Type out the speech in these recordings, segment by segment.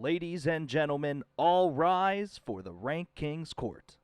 Ladies and gentlemen, all rise for the RankKing's court.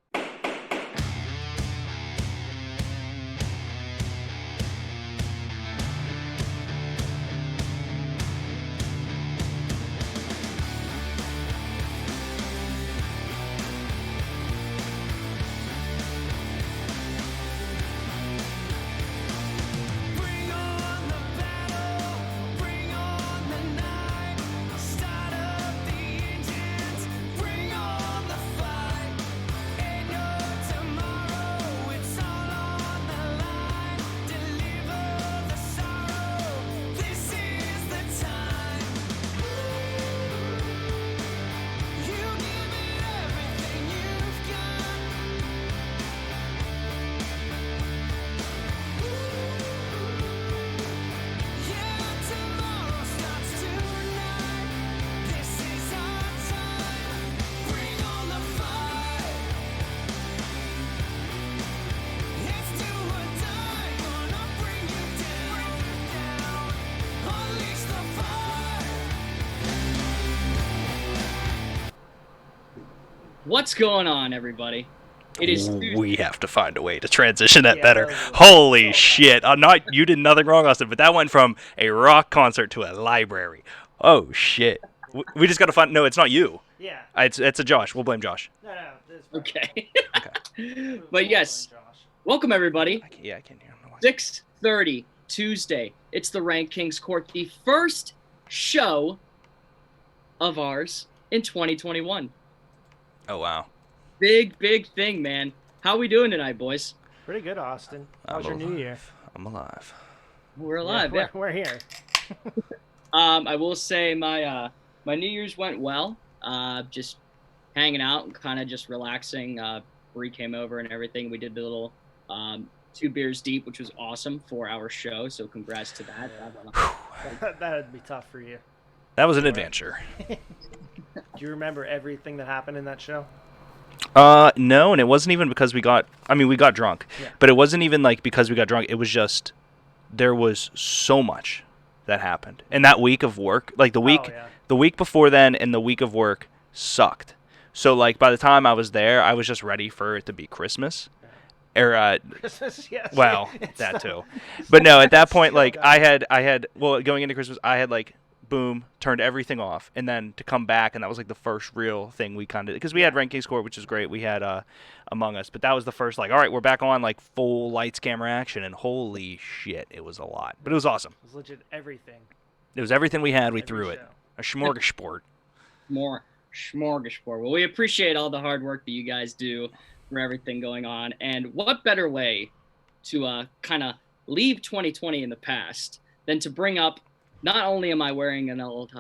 What's going on, everybody? It is We have to find a way to transition that better. Holy shit. You did nothing wrong, Austin, but that went from a rock concert to a library. Oh, shit. We just got to find... No, it's not you. Yeah. It's a Josh. We'll blame Josh. No, this okay. Okay. But yes, welcome, everybody. I can't hear him. 6:30 Tuesday. It's the RankKing's Court, the first show of ours in 2021. Oh, wow. Big thing, man. How we doing tonight, boys? Pretty good, Austin. How's your new year? I'm alive. We're alive, yeah. We're here. I will say my New Year's went well. Just hanging out and kind of just relaxing. Bree came over and everything. We did the little 2 beers deep, which was awesome for our show. So congrats to that. That'd be tough for you. That was an adventure. Do you remember everything that happened in that show? No, and it wasn't even because we got drunk. Yeah. But it wasn't even like because we got drunk. It was just there was so much that happened. And that week of work, like the week before then and the week of work sucked. So like by the time I was there, I was just ready for it to be Christmas. Or Christmas, yes. well, that too. But no, at that point like I had going into Christmas, I had like boom, turned everything off, and then to come back, and that was like the first real thing we kind of, because we had RankKing's Court, which is great, we had Among Us, but that was the first, like, all right, we're back on, like, full lights, camera, action, and holy shit, it was a lot, but it was awesome. It was legit everything. It was everything we had, we Every threw show. it. A smorgasbord. More smorgasbord. Well, we appreciate all the hard work that you guys do for everything going on, and what better way to kind of leave 2020 in the past than to bring up, not only am I wearing an old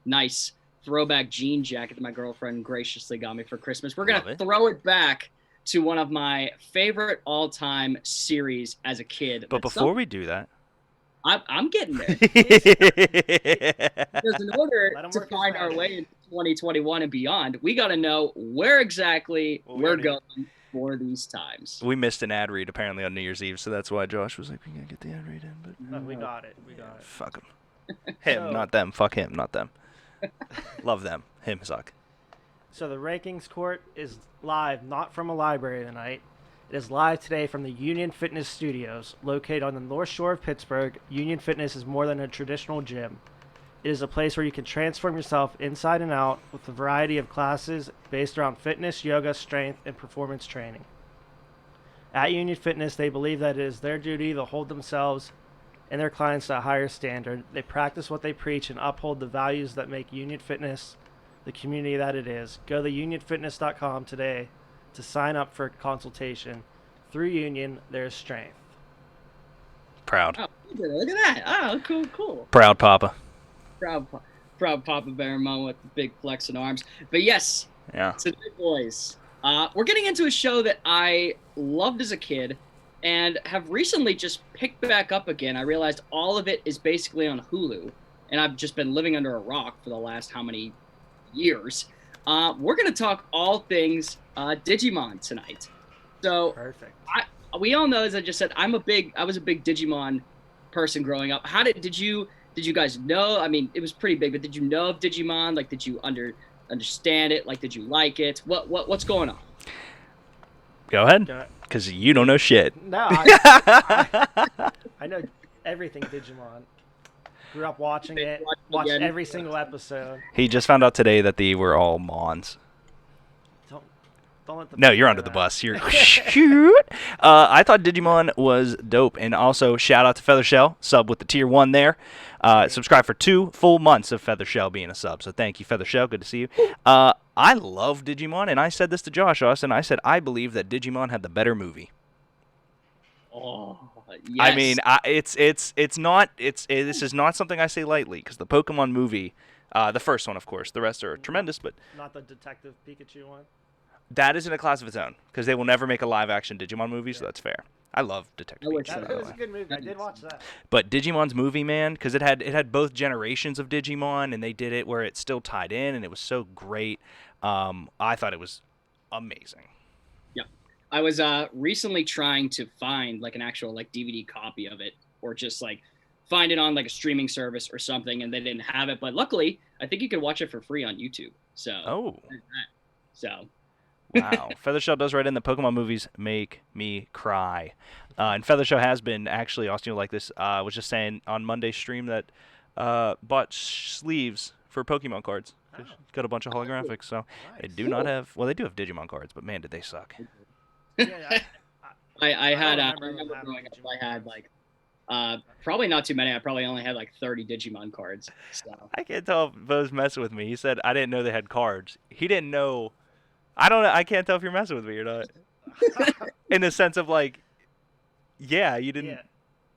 nice throwback jean jacket that my girlfriend graciously got me for Christmas, we're going to throw it back to one of my favorite all-time series as a kid. But before we do that, I'm getting there. Because in order to find our way into 2021 and beyond, we got to know where exactly we're going for these times. We missed an ad read apparently on New Year's Eve, so that's why Josh was like, we got to get the ad read in. But We got it. We got it. Fuck him. Him, not them. Fuck him, not them. Love them. Him suck. So the RankKing's Court is live, not from a library tonight. It is live today from the Union Fitness Studios, located on the North Shore of Pittsburgh. Union Fitness is more than a traditional gym. It is a place where you can transform yourself inside and out with a variety of classes based around fitness, yoga, strength, and performance training. At Union Fitness, they believe that it is their duty to hold themselves and their clients to a higher standard. They practice what they preach and uphold the values that make Union Fitness the community that it is. Go to unionfitness.com today to sign up for a consultation. Through Union, there's strength. Proud. Oh, look at that. Oh, cool. Proud Papa. Proud Papa Bearmont with the big flexing arms. But yes, today, boys, we're getting into a show that I loved as a kid and have recently just picked back up again. I realized all of it is basically on Hulu, and I've just been living under a rock for the last how many years. We're going to talk all things Digimon tonight. So Perfect. We all know, as I just said, I was a big Digimon person growing up. Did you did you guys know? I mean, it was pretty big, but did you know of Digimon? Like, did you understand it? Like, did you like it? What's going on? Go ahead, Go- because you don't know shit. No, I know everything Digimon. Grew up watching it. Watched Again. every single episode. He just found out today that they were all Mons. Don't let the No, people you're know under the that. bus. You're shoot. I thought Digimon was dope, and also shout out to Feathershell, sub with the tier 1 there. Subscribe for 2 full months of Feathershell being a sub. So thank you, Feathershell. Good to see you. I love Digimon, and I said this to Josh Austin. I said I believe that Digimon had the better movie. Oh, yes. I mean, this is not something I say lightly, because the Pokemon movie, the first one, of course, the rest are tremendous, but Not the Detective Pikachu one. that is in a class of its own, because they will never make a live-action Digimon movie, so that's fair. I love Detective I wish Pikachu, so. by It the was a way. good movie. I did watch that. But Digimon's movie, man, because it had both generations of Digimon, and they did it where it still tied in, and it was so great. I thought it was amazing. Yeah. I was recently trying to find like an actual like DVD copy of it, or just like find it on like a streaming service or something, and they didn't have it. But luckily, I think you could watch it for free on YouTube. Oh, So wow. Feathershell does write in the Pokemon movies make me cry. And Feathershell has been, actually, Austin will like this, was just saying on Monday's stream that bought sleeves for Pokemon cards. Oh. Got a bunch of holographics, so they do not have, well, they do have Digimon cards, but man, did they suck. Yeah, I had I remember remember having growing up, Digimon I had cards. like probably not too many. I probably only had like 30 Digimon cards. So I can't tell if Bo's messing with me. He said, I didn't know they had cards. He didn't know. I don't know. I can't tell if you're messing with me or not. In the sense of like, yeah, you didn't. Yeah.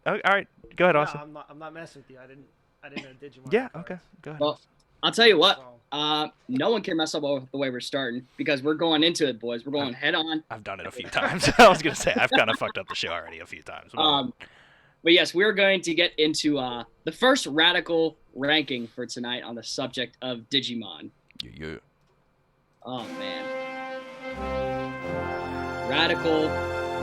Oh, all right, go ahead, No, Austin. I'm not messing with you. I didn't know Digimon. Yeah, had cards. okay, go ahead. well, I'll tell you what. So, No one can mess up with the way we're starting, because we're going into it, boys. We're going head on. I've done it a few times. I was gonna say I've kind of fucked up the show already a few times. But yes, we're going to get into the first radical ranking for tonight on the subject of Digimon. Yeah. Oh man, radical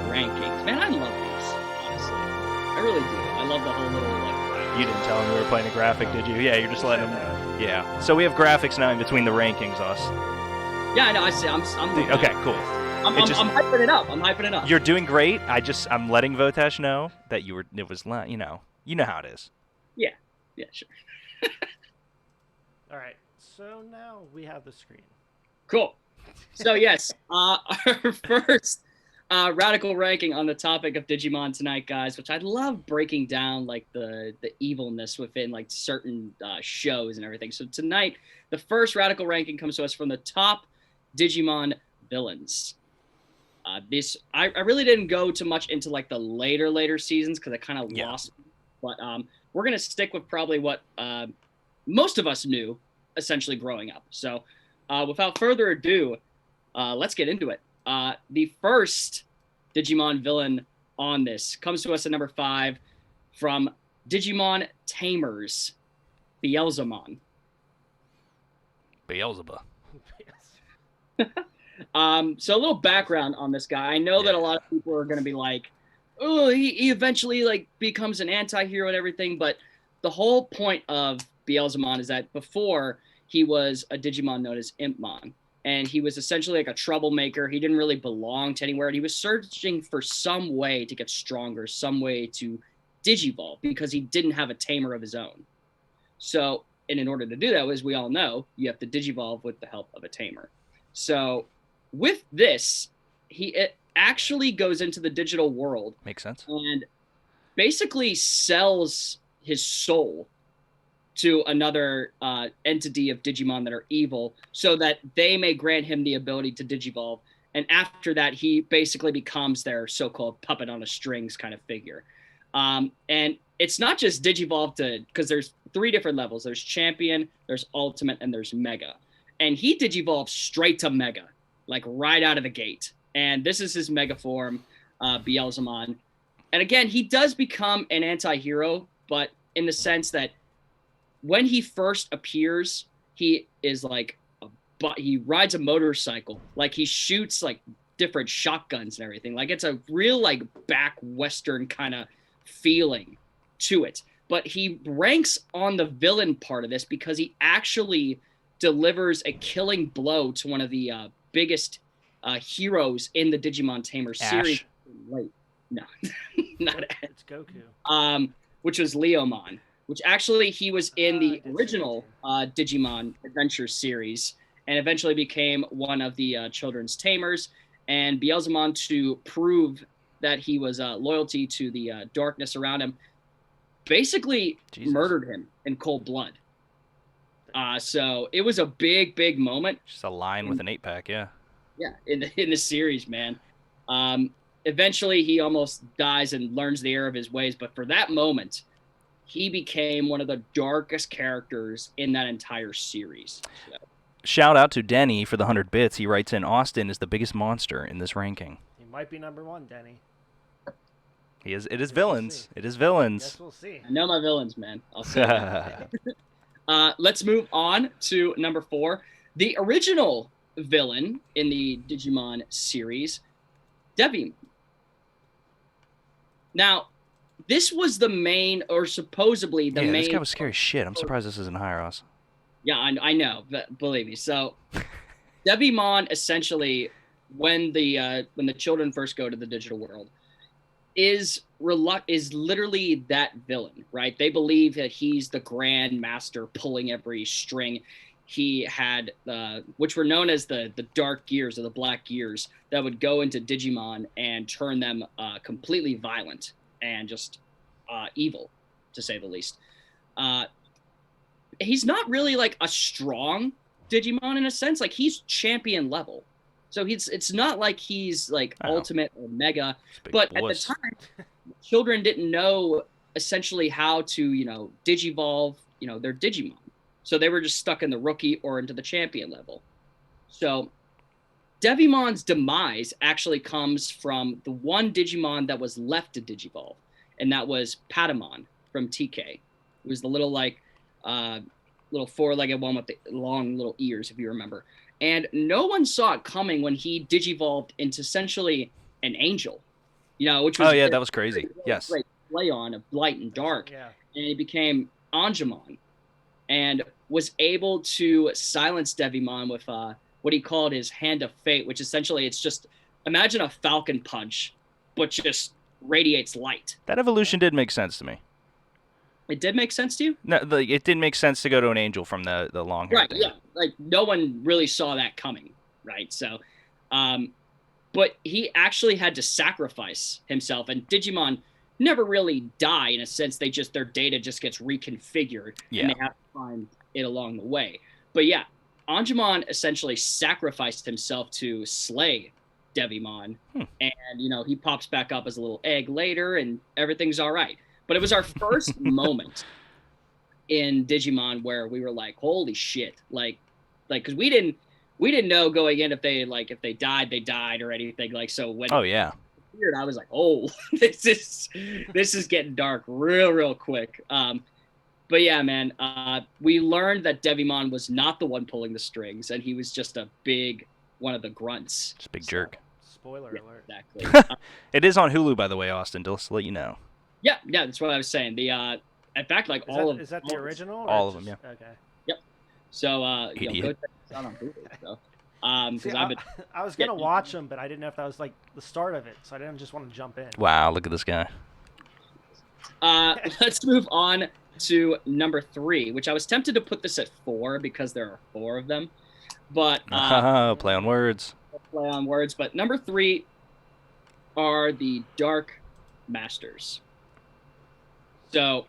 rankings. Man, I love these. Honestly, I really do. I love the whole little like. You didn't tell him we were playing a graphic, did you? Yeah, you're just letting him. Yeah. So we have graphics now in between the rankings, us. Yeah, I know. I see. I'm Okay, cool. I'm hyping it up. I'm hyping it up. You're doing great. I'm letting Votesh know that you were. It was, you know how it is. Yeah, sure. all right. So now we have the screen. Cool. So yes, our first radical ranking on the topic of Digimon tonight, guys, which I love breaking down like the evilness within like certain shows and everything. So tonight, the first radical ranking comes to us from the top Digimon villains. I really didn't go too much into like the later seasons because I kind of lost. But we're gonna stick with probably what most of us knew essentially growing up. So without further ado, let's get into it. The first Digimon villain on this comes to us at number 5 from Digimon Tamers, Beelzemon. Beelzebub. So a little background on this guy. I know that a lot of people are going to be like, oh, he eventually like becomes an anti-hero and everything, but the whole point of Beelzemon is that before he was a Digimon known as Impmon, and he was essentially like a troublemaker. He didn't really belong to anywhere, and he was searching for some way to get stronger, some way to digivolve, because he didn't have a tamer of his own. So, and in order to do that, as we all know, you have to digivolve with the help of a tamer. So with this, it actually goes into the digital world. Makes sense. And basically sells his soul to another entity of Digimon that are evil so that they may grant him the ability to digivolve. And after that, he basically becomes their so-called puppet on a strings kind of figure. And it's not just digivolve because there's 3 different levels. There's champion, there's ultimate, and there's mega. And he digivolves straight to mega, like right out of the gate. And this is his mega form, Beelzemon. And again, he does become an anti-hero, but in the sense that when he first appears, he is like, he rides a motorcycle. Like he shoots like different shotguns and everything. Like it's a real like back Western kind of feeling to it. but he ranks on the villain part of this because he actually delivers a killing blow to one of the biggest heroes in the Digimon Tamer series. Ash. Wait, no, not Ash. It's Goku. Which was Leomon, which actually he was in the I did see original Digimon Adventure series and eventually became one of the children's tamers. And Beelzemon, to prove that he was loyalty to the darkness around him, basically Jesus. murdered him in cold blood. So it was a big, big moment. Just a line with an 8-pack, yeah. Yeah, in the series, man. Eventually, he almost dies and learns the error of his ways. But for that moment, he became one of the darkest characters in that entire series. So. Shout out to Denny for the 100 bits. He writes in, Austin is the biggest monster in this ranking. He might be number 1, Denny. He is. It is Guess villains. we'll It is villains. Guess we'll see. I know my villains, man. I'll say that. Let's move on to number 4. The original villain in the Digimon series, Devimon. Now, this was the main, or supposedly the main. This guy was scary as shit. I'm surprised this isn't higher, Ross. Yeah, I know, but believe me. So, Devimon essentially, when the children first go to the digital world, is literally that villain, right? They believe that he's the grand master pulling every string. He had, which were known as the dark gears or the black gears that would go into Digimon and turn them completely violent and just evil, to say the least. He's not really like a strong Digimon in a sense. Like he's champion level. So it's not like he's like ultimate or mega, but at the time, children didn't know essentially how to, digivolve, their Digimon. So they were just stuck in the rookie or into the champion level. So Devimon's demise actually comes from the one Digimon that was left to digivolve, and that was Patamon from TK. It was the little little four-legged one with the long little ears, if you remember. And no one saw it coming when he digivolved into essentially an angel, which was that was crazy. Yes, great play on of light and dark. Yeah. And he became Angemon, and was able to silence Devimon with what he called his Hand of Fate, which essentially it's just imagine a falcon punch, but just radiates light. That evolution did make sense to me. It did make sense to you? No, it didn't make sense to go to an angel from the long hair. Right, thing. yeah. Like no one really saw that coming, right? So, but he actually had to sacrifice himself, and Digimon never really die in a sense. Their data just gets reconfigured, and they have to find it along the way. But yeah, Angemon essentially sacrificed himself to slay Devimon, and he pops back up as a little egg later, and everything's all right. But it was our first moment in Digimon where we were like, "Holy shit!" Like, because we didn't know going in if they died, they died or anything. Like, so when weird, I was like, "Oh, this is getting dark real quick." But yeah, man, we learned that Devimon was not the one pulling the strings, and he was just one of the grunts. Just a big jerk. Spoiler alert. Exactly. It is on Hulu, by the way, Austin. Just to let you know. Yeah, that's what I was saying. In fact, like is that the original? All of them, yeah. Okay. Yep. So, go Idiot. check this out on Hulu. So, I was gonna watch them, but I didn't know if that was like the start of it, so I didn't just want to jump in. Wow, look at this guy. Let's move on to number 3, which I was tempted to put this at 4 because there are 4 of them, but play on words. Play on words. But number 3 are the Dark Masters. So,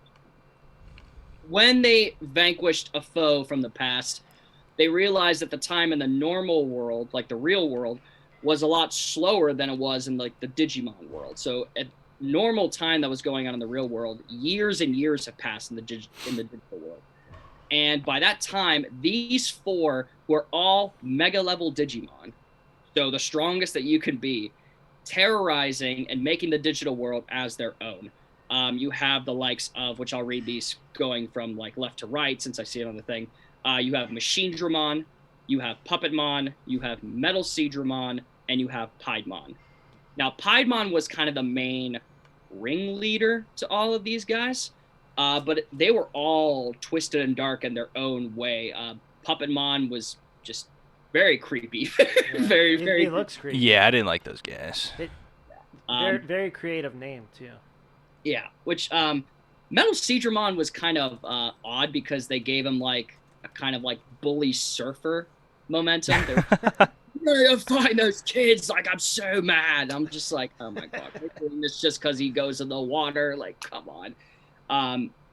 when they vanquished a foe from the past, they realized at the time in the normal world, like the real world, was a lot slower than it was in like the Digimon world. So at normal time that was going on in the real world, years and years have passed in the digital world. And by that time, these 4 were all mega level Digimon. So the strongest that you can be, terrorizing and making the digital world as their own. You have the likes of, which I'll read these going from like left to right since I see it on the thing. You have Machine Dramon, you have Puppetmon, you have Metal Seedramon, and you have Piedmon. Now, Piedmon was kind of the main ringleader to all of these guys, but they were all twisted and dark in their own way. Puppetmon was just very creepy, very, very. He looks creepy. Yeah, I didn't like those guys. Very, very creative name too. Yeah, which Metal Seedramon was kind of odd because they gave him like a kind of like bully surfer momentum. You're gonna find those kids. Like, I'm so mad. I'm just like, oh my god, they're doing this just because he goes in the water. Like, come on.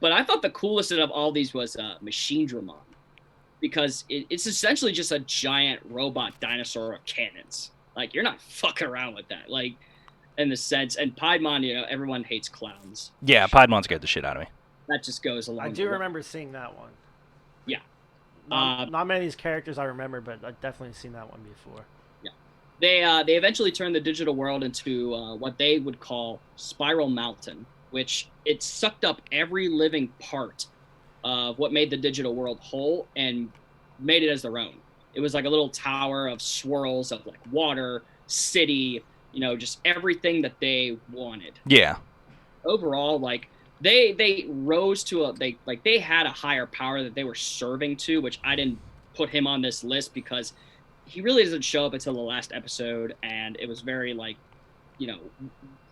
But I thought the coolest of all these was Machine Dramon, because it's essentially just a giant robot dinosaur with cannons. Like, you're not fucking around with that. Like, in the sense, and Piedmon, everyone hates clowns. Yeah, Piedmon scared the shit out of me. That just goes along. I do remember seeing that one. Yeah. Not many of these characters I remember, but I've definitely seen that one before. Yeah. They eventually turned the digital world into what they would call Spiral Mountain, which it sucked up every living part of what made the digital world whole and made it as their own. It was like a little tower of swirls of like water, city, just everything that they wanted. Yeah. Overall, like they rose to they had a higher power that they were serving to, which I didn't put him on this list because he really doesn't show up until the last episode, and it was very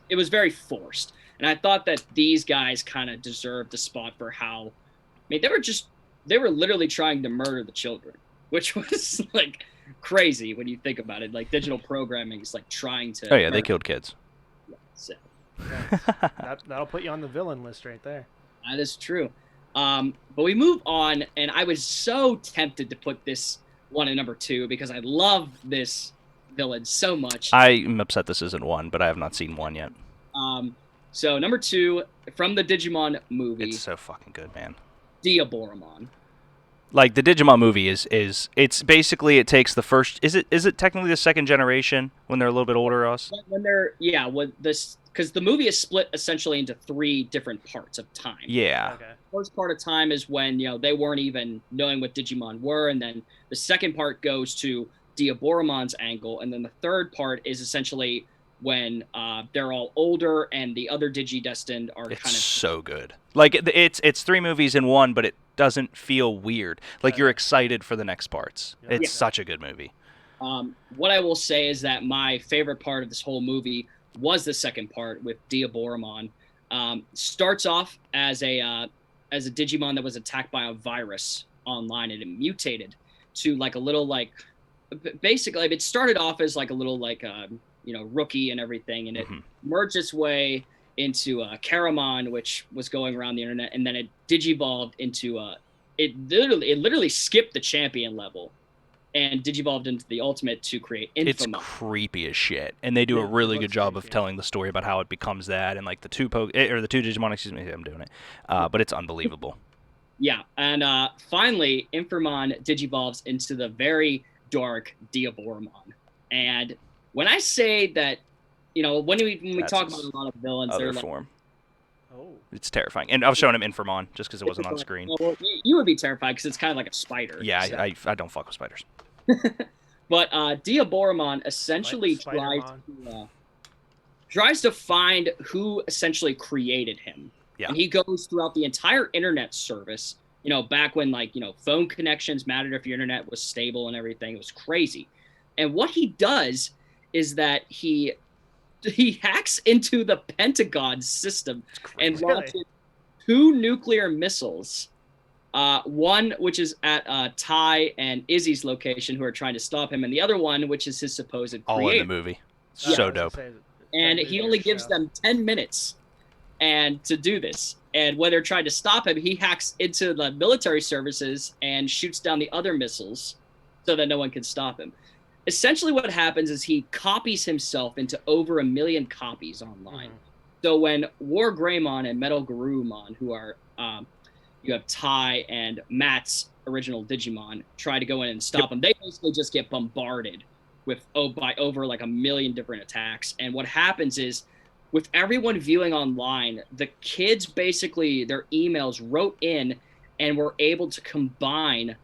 it was very forced. And I thought that these guys kind of deserved a spot for how, they were literally trying to murder the children, which was like crazy when you think about it. Like, digital programming is like trying to. Oh yeah, they killed kids. Yeah, so. That'll put you on the villain list right there. That is true. But we move on, and I was so tempted to put this one at number 2 because I love this villain so much. I'm upset this isn't 1, but I have not seen 1 yet. So number 2 from the Digimon movie. It's so fucking good, man. Diaboromon. Like, the Digimon movie it's basically, it takes the first, is it technically the second generation when they're a little bit older us? Because the movie is split essentially into 3 different parts of time. Yeah. Okay. First part of time is when they weren't even knowing what Digimon were, and then the second part goes to Diaboromon's angle, and then the third part is essentially when they're all older and the other Digidestined are It's kind of so good. Like, it's 3 movies in one, but it doesn't feel weird. Like, you're excited for the next parts. Yeah. It's such a good movie. What I will say is that my favorite part of this whole movie was the second part with Diaboromon. Starts off as a Digimon that was attacked by a virus online, and it mutated to like a little basically it started off as like a little rookie and everything, and it merged its way into Caramon, which was going around the internet, and then it digivolved into it literally skipped the champion level and digivolved into the ultimate to create Infamon. It's creepy as shit, and they do a really good job of telling the story about how it becomes that, and like the two Digimon. Excuse me, I'm doing it, but it's unbelievable. Yeah, and finally, Infamon digivolves into the very dark Diaboromon, and when I say that, when we talk about a lot of villains, Other they're like, form. Oh. It's terrifying, and I was showing him Infamon just because it wasn't on screen. Well, you would be terrified because it's kind of like a spider. Yeah, so. I don't fuck with spiders. But Diaboromon essentially tries to find who essentially created him. Yeah. And he goes throughout the entire internet service, back when phone connections mattered if your internet was stable and everything. It was crazy. And what he does is that he hacks into the Pentagon system and launches 2 nuclear missiles. One which is at Ty and Izzy's location, who are trying to stop him, and the other one which is his supposed creator. All in the movie. So dope. And he only gives them 10 minutes and to do this. And when they're trying to stop him, he hacks into the military services and shoots down the other missiles so that no one can stop him. Essentially what happens is he copies himself into over 1 million copies online. So when War Greymon and Metal Garurumon, who are you have Ty and Matt's original Digimon, try to go in and stop him, they basically just get bombarded by over like 1 million different attacks. And what happens is, with everyone viewing online, the kids basically, their emails wrote in and were able to combine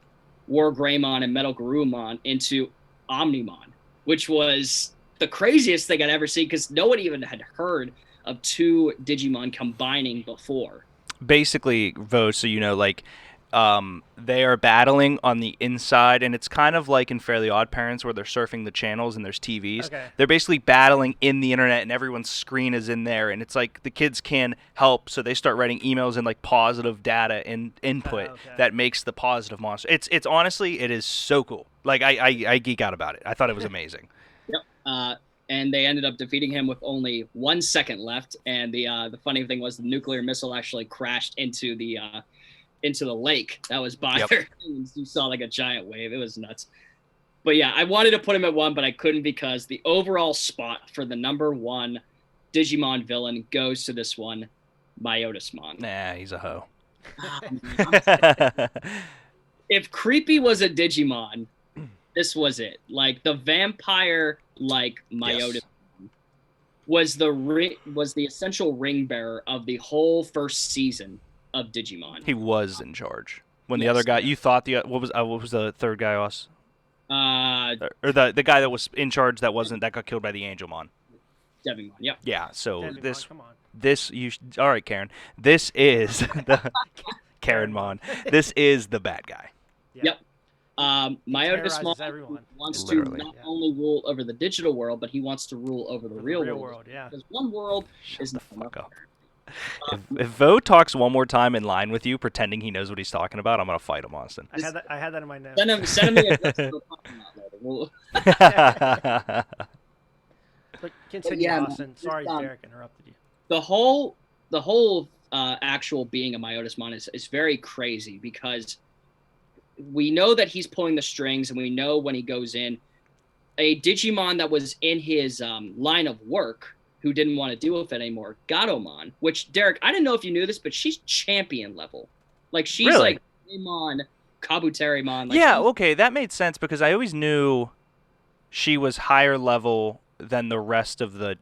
War Greymon and Metal Garurumon into Omnimon, which was the craziest thing I'd ever seen because no one even had heard of 2 Digimon combining before. basically, Vo, so you know, like, they are battling on the inside, and it's kind of like in Fairly Odd Parents where they're surfing the channels and there's TVs. Okay. They're basically battling in the internet, and everyone's screen is in there, and it's like the kids can help, so they start writing emails and like positive data and input Okay. that makes the positive monster. It's honestly, it is so cool. Like I geek out about it. I thought it was amazing. Yep. And they ended up defeating him with only 1 second left. And the funny thing was the nuclear missile actually crashed into the lake that was by Yep. there. You saw like a giant wave. It was nuts. But yeah, I wanted to put him at 1, but I couldn't because the overall spot for the number 1 Digimon villain goes to this one, Myotismon. Nah, he's a hoe. If Creepy was a Digimon, this was it. Like the vampire, like Myotismon, was the essential ring bearer of the whole first season of Digimon. He was in charge. When the Yes. other guy, you thought what was the third guy, Os? Uh, Or the guy that was in charge that got killed by the Angelmon. Devimon. Yep. Yeah. So Devimon, come on. all right, Karen. This is the Karen Mon. This is the bad guy. Yep. terrorizes Myotismon everyone. wants Literally. to not only rule over the digital world, but he wants to rule over the real world. Yeah. Because one world is the not fuck enough. up. If Vo talks one more time in line with you, pretending he knows what he's talking about, I'm gonna fight him, Austin. I had that in my notes. Send him a text to talk about later. We'll- But continue, yeah, Austin. Sorry, Derek interrupted you. the whole actual being a Myotismon is very crazy because we know that he's pulling the strings, and we know when he goes in, a Digimon that was in his line of work who didn't want to deal with it anymore, Gatomon, which, Derek, I didn't know if you knew this, but she's champion level. Like, she's Really? like Digimon, Kabuterimon. Like, Yeah, okay, that made sense because I always knew she was higher level than the rest of the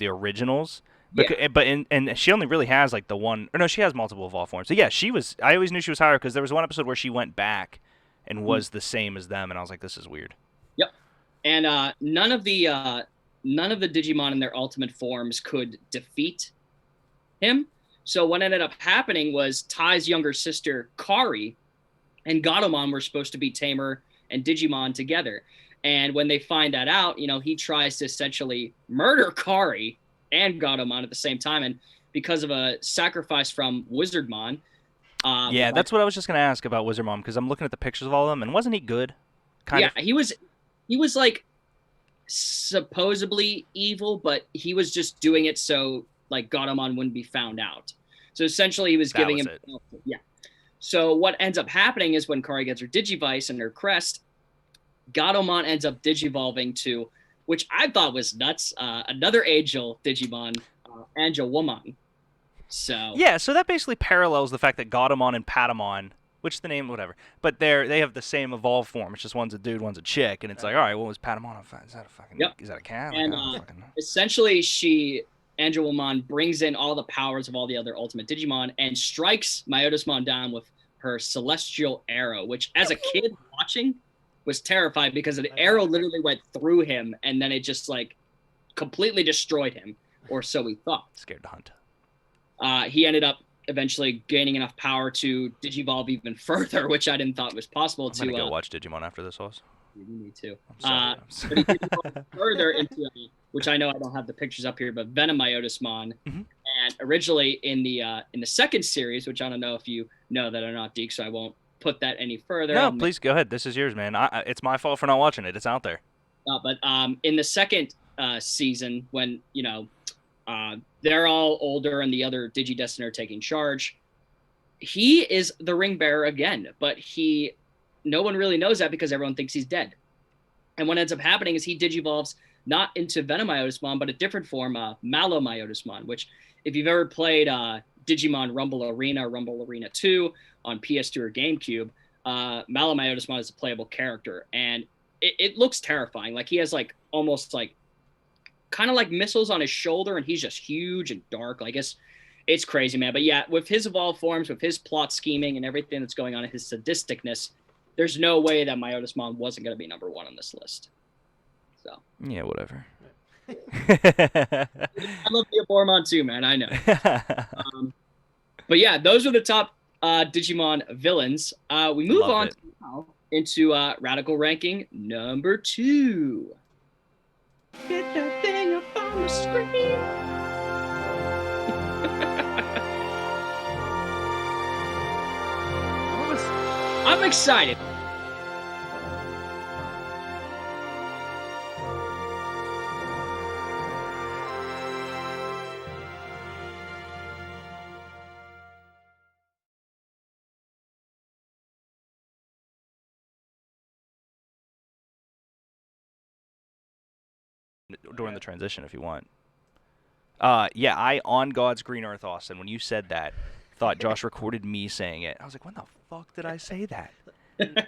originals. Yeah. But and she only really has like the one, or no, she has multiple evolved forms. So yeah, she was. I always knew she was higher because there was one episode where she went back and was the same as them, and I was like, this is weird. Yep. And none of the Digimon in their ultimate forms could defeat him. So what ended up happening was Tai's younger sister Kari and Gatomon were supposed to be Tamer and Digimon together. And when they find that out, he tries to essentially murder Kari and Gatomon at the same time. And because of a sacrifice from Wizardmon. Yeah, that's what I was just gonna ask about Wizardmon because I'm looking at the pictures of all of them, and wasn't he good? Kind of. He was like supposedly evil, but he was just doing it so like Gatomon wouldn't be found out. So essentially, he was giving him. Yeah. So what ends up happening is when Kari gets her Digivice and her crest, Gatomon ends up digivolving to, which I thought was nuts, another angel Digimon, Angel Woman. So Yeah, so that basically parallels the fact that Gatomon and Patamon, which the name, whatever, but they have the same evolved form. It's just one's a dude, one's a chick, and it's like, all right, well, was Patamon? Is that a fucking? Yep. Is that a cat? And Like, I don't fucking know. essentially, Angel Woman brings in all the powers of all the other Ultimate Digimon and strikes Myotismon down with her Celestial Arrow, which as a kid watching was terrified because the arrow literally went through him and then it just like completely destroyed him, or so he thought. Scared to hunt. He ended up eventually gaining enough power to digivolve even further, which I didn't thought was possible. I'm gonna go watch Digimon after this, Hoss. You need to. I'm But he digivolved further into, which I know I don't have the pictures up here, but Venomyotismon. Mhm. And originally in the second series, which I don't know if you know that or not, Deke, so I won't put that any further. No, please go ahead. This is yours, man. It's my fault for not watching it. It's out there. But in the second season, when they're all older and the other Digidestined are taking charge, he is the ring bearer again, but no one really knows that because everyone thinks he's dead. And what ends up happening is he digivolves not into Venomyotismon, but a different form, Malomyotismon, which if you've ever played Digimon Rumble Arena or Rumble Arena 2 on PS2 or GameCube, Malomyotismon is a playable character, and it looks terrifying. Like he has like almost like kind of like missiles on his shoulder, and he's just huge and dark. Like it's crazy, man. But yeah, with his evolved forms, with his plot scheming and everything that's going on, and his sadisticness, there's no way that Myotismon wasn't going to be number 1 on this list. So Yeah, whatever. I love Theobormon too, man. I know. But yeah, those are the top Digimon villains. We move Loved on it. now into Radical Ranking number 2. Get that thing up on the screen. I'm excited. During the transition, if you want. Yeah, I on God's green earth, Austin. When you said that, thought Josh recorded me saying it. I was like, when the fuck did I say that?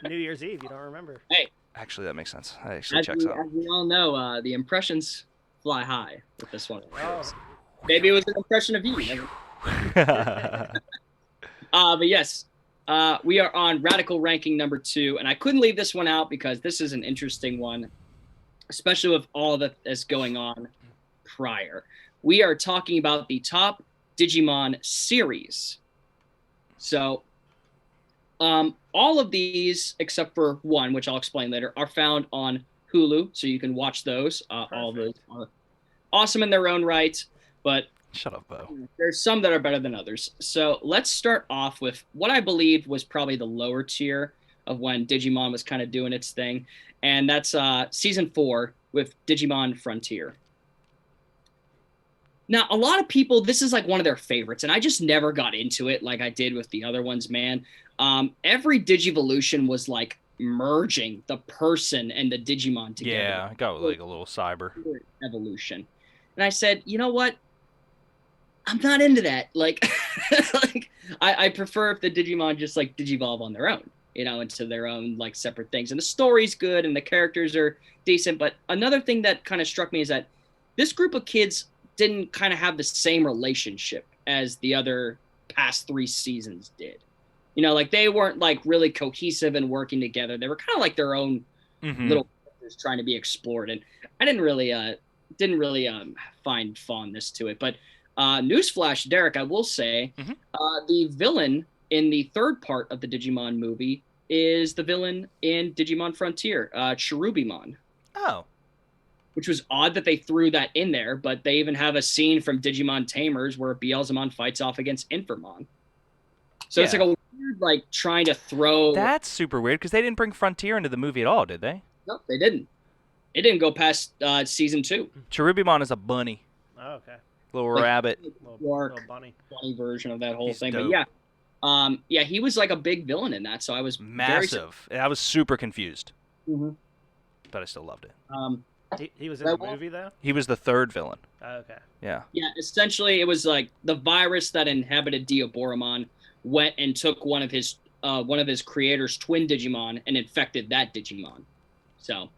New Year's Eve, you don't remember? Hey, Actually, that makes sense. That actually checks out. as we all know, the impressions fly high with this one. Oh, Maybe it was an impression of you. But yes, we are on Radical Ranking number 2, and I couldn't leave this one out because this is an interesting one, especially with all that is going on prior. We are talking about the top Digimon series. So, all of these, except for one, which I'll explain later, are found on Hulu, so you can watch those. All of those are awesome in their own right, but Shut up, Bo. there's some that are better than others. So let's start off with what I believe was probably the lower tier of when Digimon was kind of doing its thing, and that's season 4 with Digimon Frontier. Now, a lot of people, this is like one of their favorites, and I just never got into it like I did with the other ones, man. Every Digivolution was like merging the person and the Digimon together. Yeah, I got like a little cyber evolution. And I said, you know what? I'm not into that. Like, like I prefer if the Digimon just like digivolve on their own, you know, into their own like separate things. And the story's good and the characters are decent. But another thing that kind of struck me is that this group of kids didn't kind of have the same relationship as the other past 3 seasons did. You know, like they weren't like really cohesive and working together. They were kind of like their own little characters trying to be explored. And I didn't really find fondness to it. But newsflash, Derek, I will say the villain in the 3rd part of the Digimon movie is the villain in Digimon Frontier, Cherubimon. Oh. Which was odd that they threw that in there, but they even have a scene from Digimon Tamers where Beelzemon fights off against Infamon. So it's like a weird, like, trying to throw... That's super weird, because they didn't bring Frontier into the movie at all, did they? No, they didn't. It didn't go past season 2. Cherubimon is a bunny. Oh, okay. Little rabbit. Little bunny. Funny version of that whole He's thing. dope. But yeah. Yeah, he was like a big villain in that, so I was massive. I was super confused. But I still loved it. He was in the movie, though? He was the 3rd villain. Oh, okay. Yeah. Yeah, essentially it was like the virus that inhabited Diaboromon went and took one of his creators' twin Digimon and infected that Digimon. So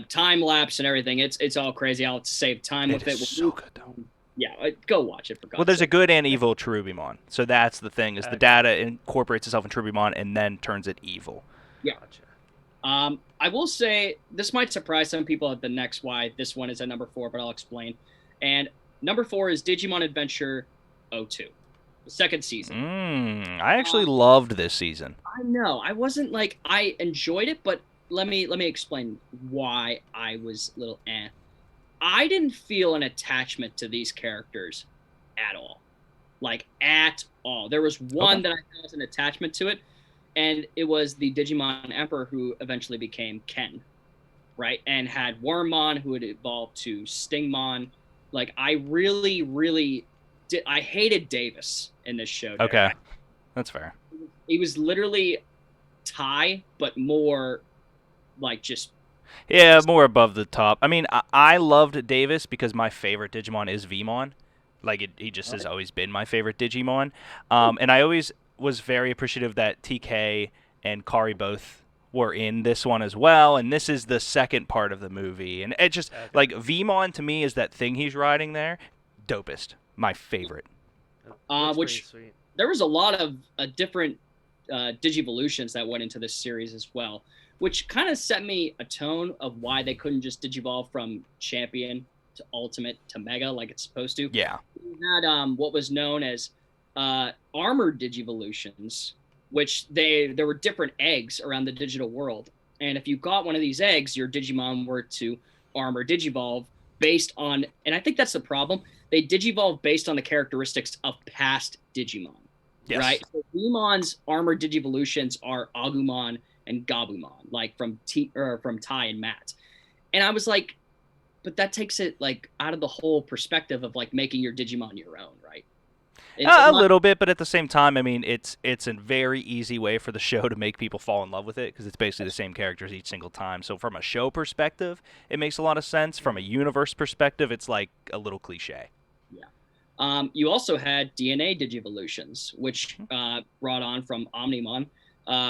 time lapse and everything, it's all crazy. I'll save time with it. So good, though. Yeah, go watch it for God's Well, there's sake. a good and evil Cherubimon. So that's the thing, is the data incorporates itself in Cherubimon and then turns it evil. Yeah. Gotcha. I will say this might surprise some people at the next why this one is at number 4, but I'll explain. And number 4 is Digimon Adventure 02, the 2nd season. I actually loved this season. I know. I wasn't like, I enjoyed it, but let me explain why I was a little eh. I didn't feel an attachment to these characters at all. Like, at all. There was one that I felt an attachment to it, and it was the Digimon Emperor who eventually became Ken, right? And had Wormmon, who had evolved to Stingmon. Like, I really, really did. I hated Davis in this show. Derek. Okay. That's fair. He was literally Tai, but more like just... Yeah, more above the top. I mean, I loved Davis because my favorite Digimon is Vmon. Like, he just has always been my favorite Digimon. And I always was very appreciative that TK and Kari both were in this one as well. And this is the 2nd part of the movie. And it just, like, Vmon to me is that thing he's riding there. Dopest. My favorite. Which sweet. There was a lot of different Digivolutions that went into this series as well, which kind of set me a tone of why they couldn't just Digivolve from Champion to Ultimate to Mega like it's supposed to. Yeah. We had what was known as armored Digivolutions, which there were different eggs around the digital world. And if you got one of these eggs, your Digimon were to armor Digivolve based on, and I think that's the problem. They Digivolve based on the characteristics of past Digimon. Yes. Right? So Veemon's armored Digivolutions are Agumon and Gabumon, like from Tai and Matt. And I was like, but that takes it like out of the whole perspective of like making your Digimon your own, right? A little bit, but at the same time, I mean, it's a very easy way for the show to make people fall in love with it because it's basically the same characters each single time. So from a show perspective, it makes a lot of sense. From a universe perspective, it's like a little cliche. Yeah. You also had DNA Digivolutions, which brought on from Omnimon,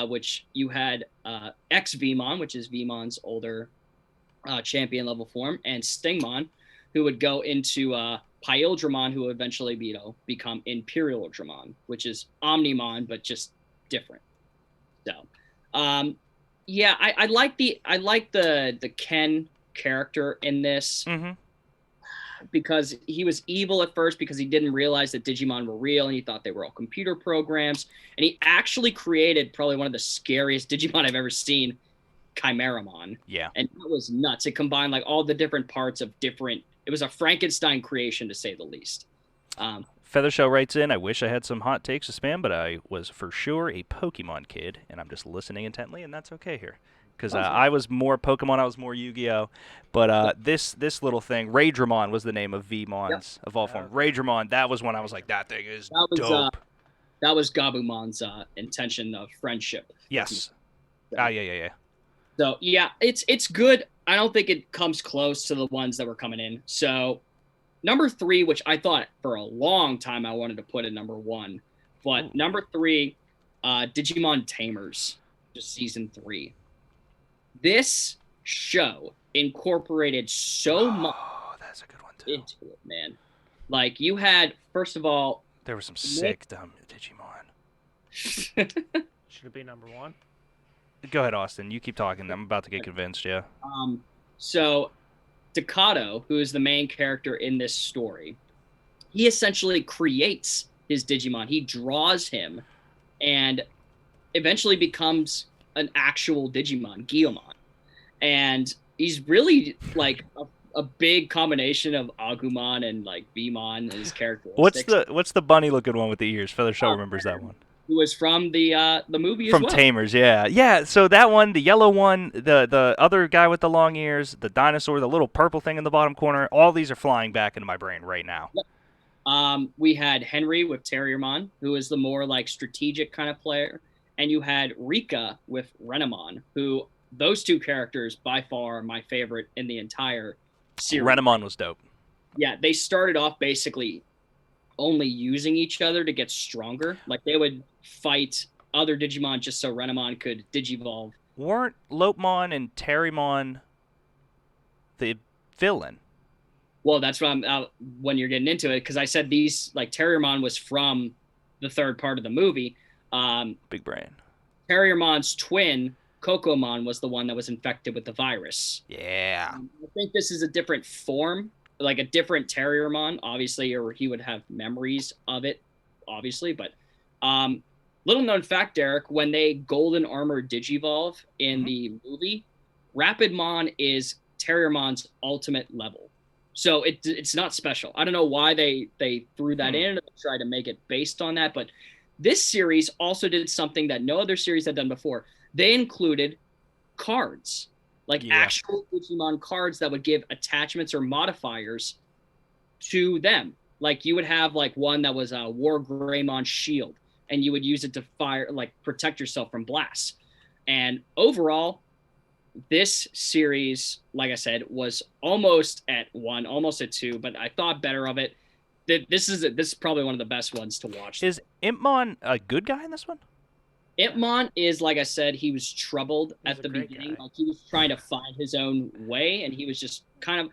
which you had X-Vmon, which is Vmon's older champion level form, and Stingmon, who would go into Pyldramon, who would eventually become Imperial Dramon, which is Omnimon, but just different. So, yeah, I like the Ken character in this because he was evil at first because he didn't realize that Digimon were real and he thought they were all computer programs. And he actually created probably one of the scariest Digimon I've ever seen, Chimeramon. Yeah. And that was nuts. It combined like all the different parts of different. It was a Frankenstein creation, to say the least. Feathershell writes in, I wish I had some hot takes to spam, but I was for sure a Pokemon kid, and I'm just listening intently, and that's okay here. Because I was more Pokemon, I was more Yu-Gi-Oh! But this little thing, Raydramon was the name of Vmon's evolved form. Raydramon, that was when I was like, that thing is dope. That was Gabumon's intention of friendship. Yes. Yeah. So, yeah, it's good. I don't think it comes close to the ones that were coming in. So, number 3, which I thought for a long time I wanted to put at number 1. But number 3, Digimon Tamers, just season 3. This show incorporated so much that's a good one too. into it, man. Like, you had, first of all... There were some sick, dumb Digimon. Should it be number 1? Go ahead, Austin. You keep talking. I'm about to get convinced, yeah. So, Decado, who is the main character in this story, he essentially creates his Digimon. He draws him and eventually becomes an actual Digimon, Guiamon. And he's really like a big combination of Agumon and like Vmon and his characteristics. What's the bunny looking one with the ears? Feathershell remembers that one. Who was from the movie as well. From Tamers, yeah. So that one, the yellow one, the other guy with the long ears, the dinosaur, the little purple thing in the bottom corner, all these are flying back into my brain right now. Yep. We had Henry with Terriermon, who is the more like strategic kind of player, and you had Rika with Renamon, who those two characters by far are my favorite in the entire series. Renamon was dope. Yeah, they started off basically only using each other to get stronger. Like they would fight other Digimon just so Renamon could Digivolve. Weren't Lopemon and Terriermon the villain? Well, that's what I'm when you're getting into it, because I said these like Terriermon was from the third part of the movie. Big brain. Terriermon's twin, Kokomon, was the one that was infected with the virus. Yeah. I think this is a different form, like a different Terriermon, obviously, or he would have memories of it, obviously. But little known fact, Derek, when they golden armor Digivolve in the movie, Rapidmon is Terriermon's ultimate level. So it's not special. I don't know why they threw that in and tried to make it based on that, but this series also did something that no other series had done before. They included cards, like actual Digimon cards that would give attachments or modifiers to them. Like you would have like one that was a War Greymon shield, and you would use it to fire, like protect yourself from blasts. And overall, this series, like I said, was almost at 1, almost at 2, but I thought better of it. This is probably one of the best ones to watch. Is Impmon a good guy in this one? Impmon is, like I said, he was troubled at the beginning. Like he was trying to find his own way, and he was just kind of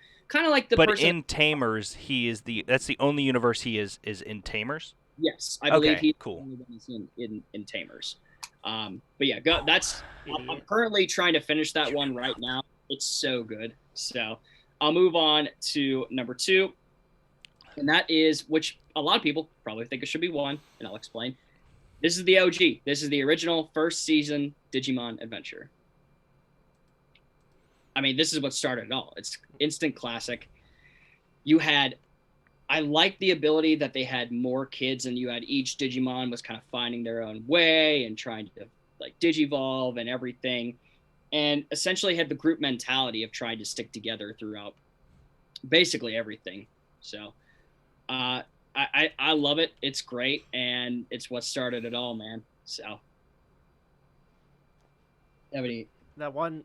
like the person. But in Tamers, that's the only universe he is in Tamers? Yes, I believe he's cool. in Tamers. But yeah, I'm currently trying to finish that one right now. It's so good. So I'll move on to number 2. And that is, which a lot of people probably think it should be 1, and I'll explain. This is the OG. This is the original first season Digimon Adventure. I mean, this is what started it all. It's instant classic. I like the ability that they had more kids, and you had each Digimon was kind of finding their own way and trying to like digivolve and everything, and essentially had the group mentality of trying to stick together throughout basically everything. So I love it. It's great, and it's what started it all, man. So That one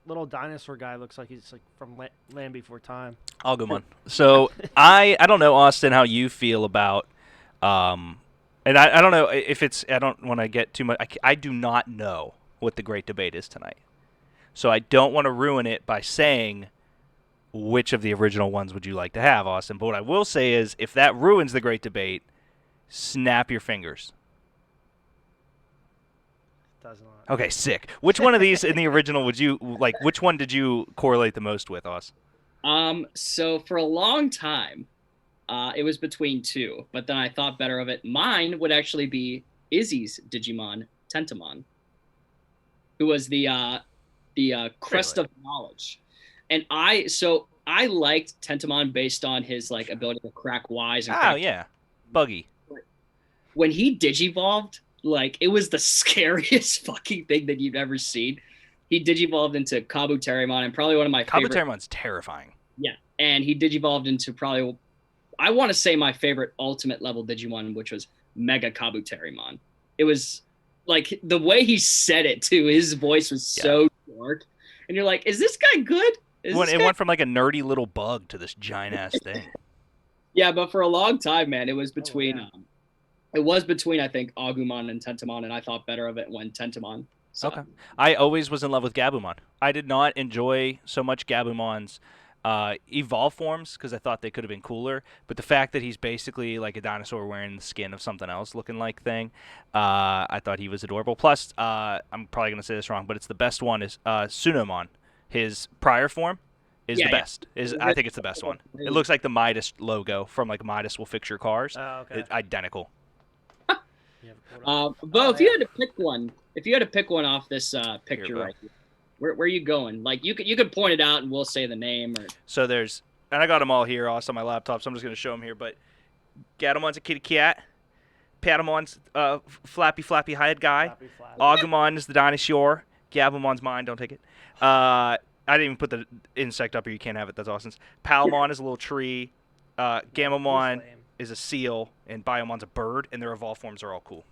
little dinosaur guy looks like he's like from Land Before Time. Agumon. So I don't know, Austin, how you feel about and I don't know if it's, I don't want to get too much. I do not know what the great debate is tonight, so I don't want to ruin it by saying which of the original ones would you like to have, Austin. But what I will say is, if that ruins the great debate, snap your fingers. Does not. Okay, sick. Which one of these in the original would you like? Which one did you correlate the most with, Aus? So for a long time, it was between 2, but then I thought better of it. Mine would actually be Izzy's Digimon, Tentamon, who was the crest of knowledge. And I liked Tentamon based on his like ability to crack wise and Oh yeah, Buggy. When he digivolved, like it was the scariest fucking thing that you've ever seen. He digivolved into Kabuterimon, and probably one of my favorite. Kabuterimon's terrifying. Yeah, and he digivolved into probably, I want to say, my favorite ultimate level Digimon, which was Mega Kabuterimon. It was like the way he said it too. His voice was so dark, and you're like, "Is this guy good?" It went from like a nerdy little bug to this giant ass thing. Yeah, but for a long time, man, it was between. It was between, I think, Agumon and Tentamon, and I thought better of it when Tentamon. So. Okay. I always was in love with Gabumon. I did not enjoy so much Gabumon's evolve forms because I thought they could have been cooler. But the fact that he's basically like a dinosaur wearing the skin of something else looking like thing, I thought he was adorable. Plus, I'm probably going to say this wrong, but it's the best one is Sunomon. His prior form is the best. I think it's the best one. It looks like the Midas logo from like Midas Will Fix Your Cars. Oh, okay. It's identical. Bo, if you had to pick one off this picture Here, right here, where are you going? Like you could point it out and we'll say the name. Or So there's, and I got them all here also on my laptop, so I'm just going to show them here. But Gatamon's a kitty cat. Patamon's flappy head guy. Agumon is the dinosaur. Gabumon's mine. Don't take it. I didn't even put the insect up here. You can't have it. That's Austin's. Palmon is a little tree. Gamamon is a seal, and Biomon's a bird, and their evolved forms are all cool.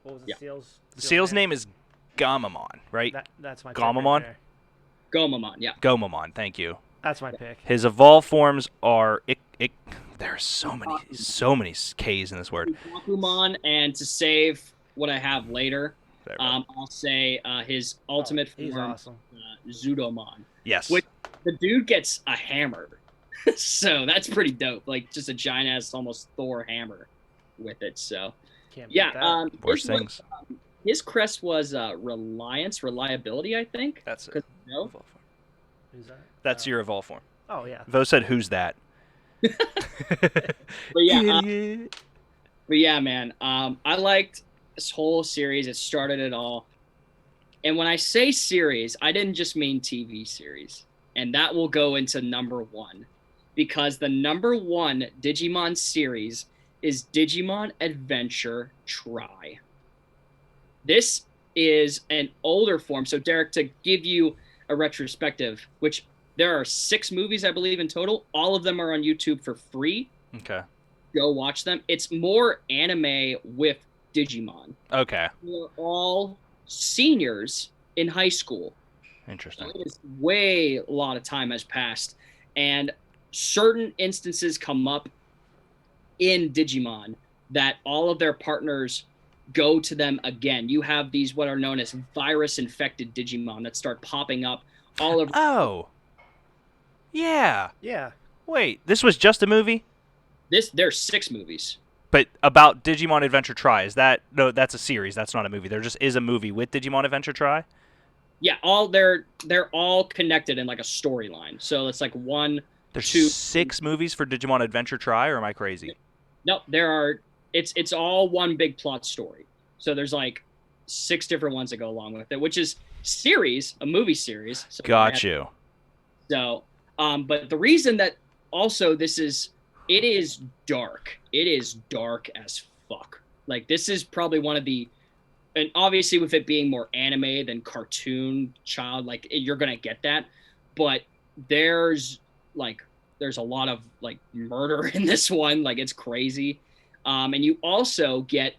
What was the seal's? The seal's name is Gamamon, right? That's my Gamamon? pick right Gomamon, yeah. Gomamon, thank you. That's my pick. His evolved forms are there are so many K's in this word. Gomamon, and to save what I have later, I'll say his ultimate He's form, awesome. Zudomon. Yes. Which the dude gets a hammer. So that's pretty dope. Like just a giant ass, almost Thor hammer with it. So Can't beat that. Worst things. His crest was reliability, I think. That's it. No? Who's that? That's your evolved form. Oh yeah. Vo said, "Who's that?" But yeah, man. I liked this whole series. It started it all. And when I say series, I didn't just mean TV series. And that will go into number 1. Because the number 1 Digimon series is Digimon Adventure Tri. This is an older form. So, Derek, to give you a retrospective, which there are 6 movies, I believe, in total. All of them are on YouTube for free. Okay. Go watch them. It's more anime with Digimon. Okay. We're all seniors in high school. Interesting. It is a lot of time has passed, and certain instances come up in Digimon that all of their partners go to them again. You have these what are known as virus-infected Digimon that start popping up all over. Oh. Yeah. Yeah. Wait, this was just a movie? There's 6 movies. But about Digimon Adventure Tri, no, that's a series, that's not a movie. There just is a movie with Digimon Adventure Tri? Yeah, they're all connected in like a storyline. So it's like one. There's to 6 movies for Digimon Adventure Try, or am I crazy? no, there are. It's all one big plot story. So there's like 6 different ones that go along with it, which is a movie series. So Got you. So, but the reason that also it is dark. It is dark as fuck. Like this is probably one of the, and obviously with it being more anime than cartoon child, like you're gonna get that, but there's there's a lot of like murder in this one. Like it's crazy, and you also get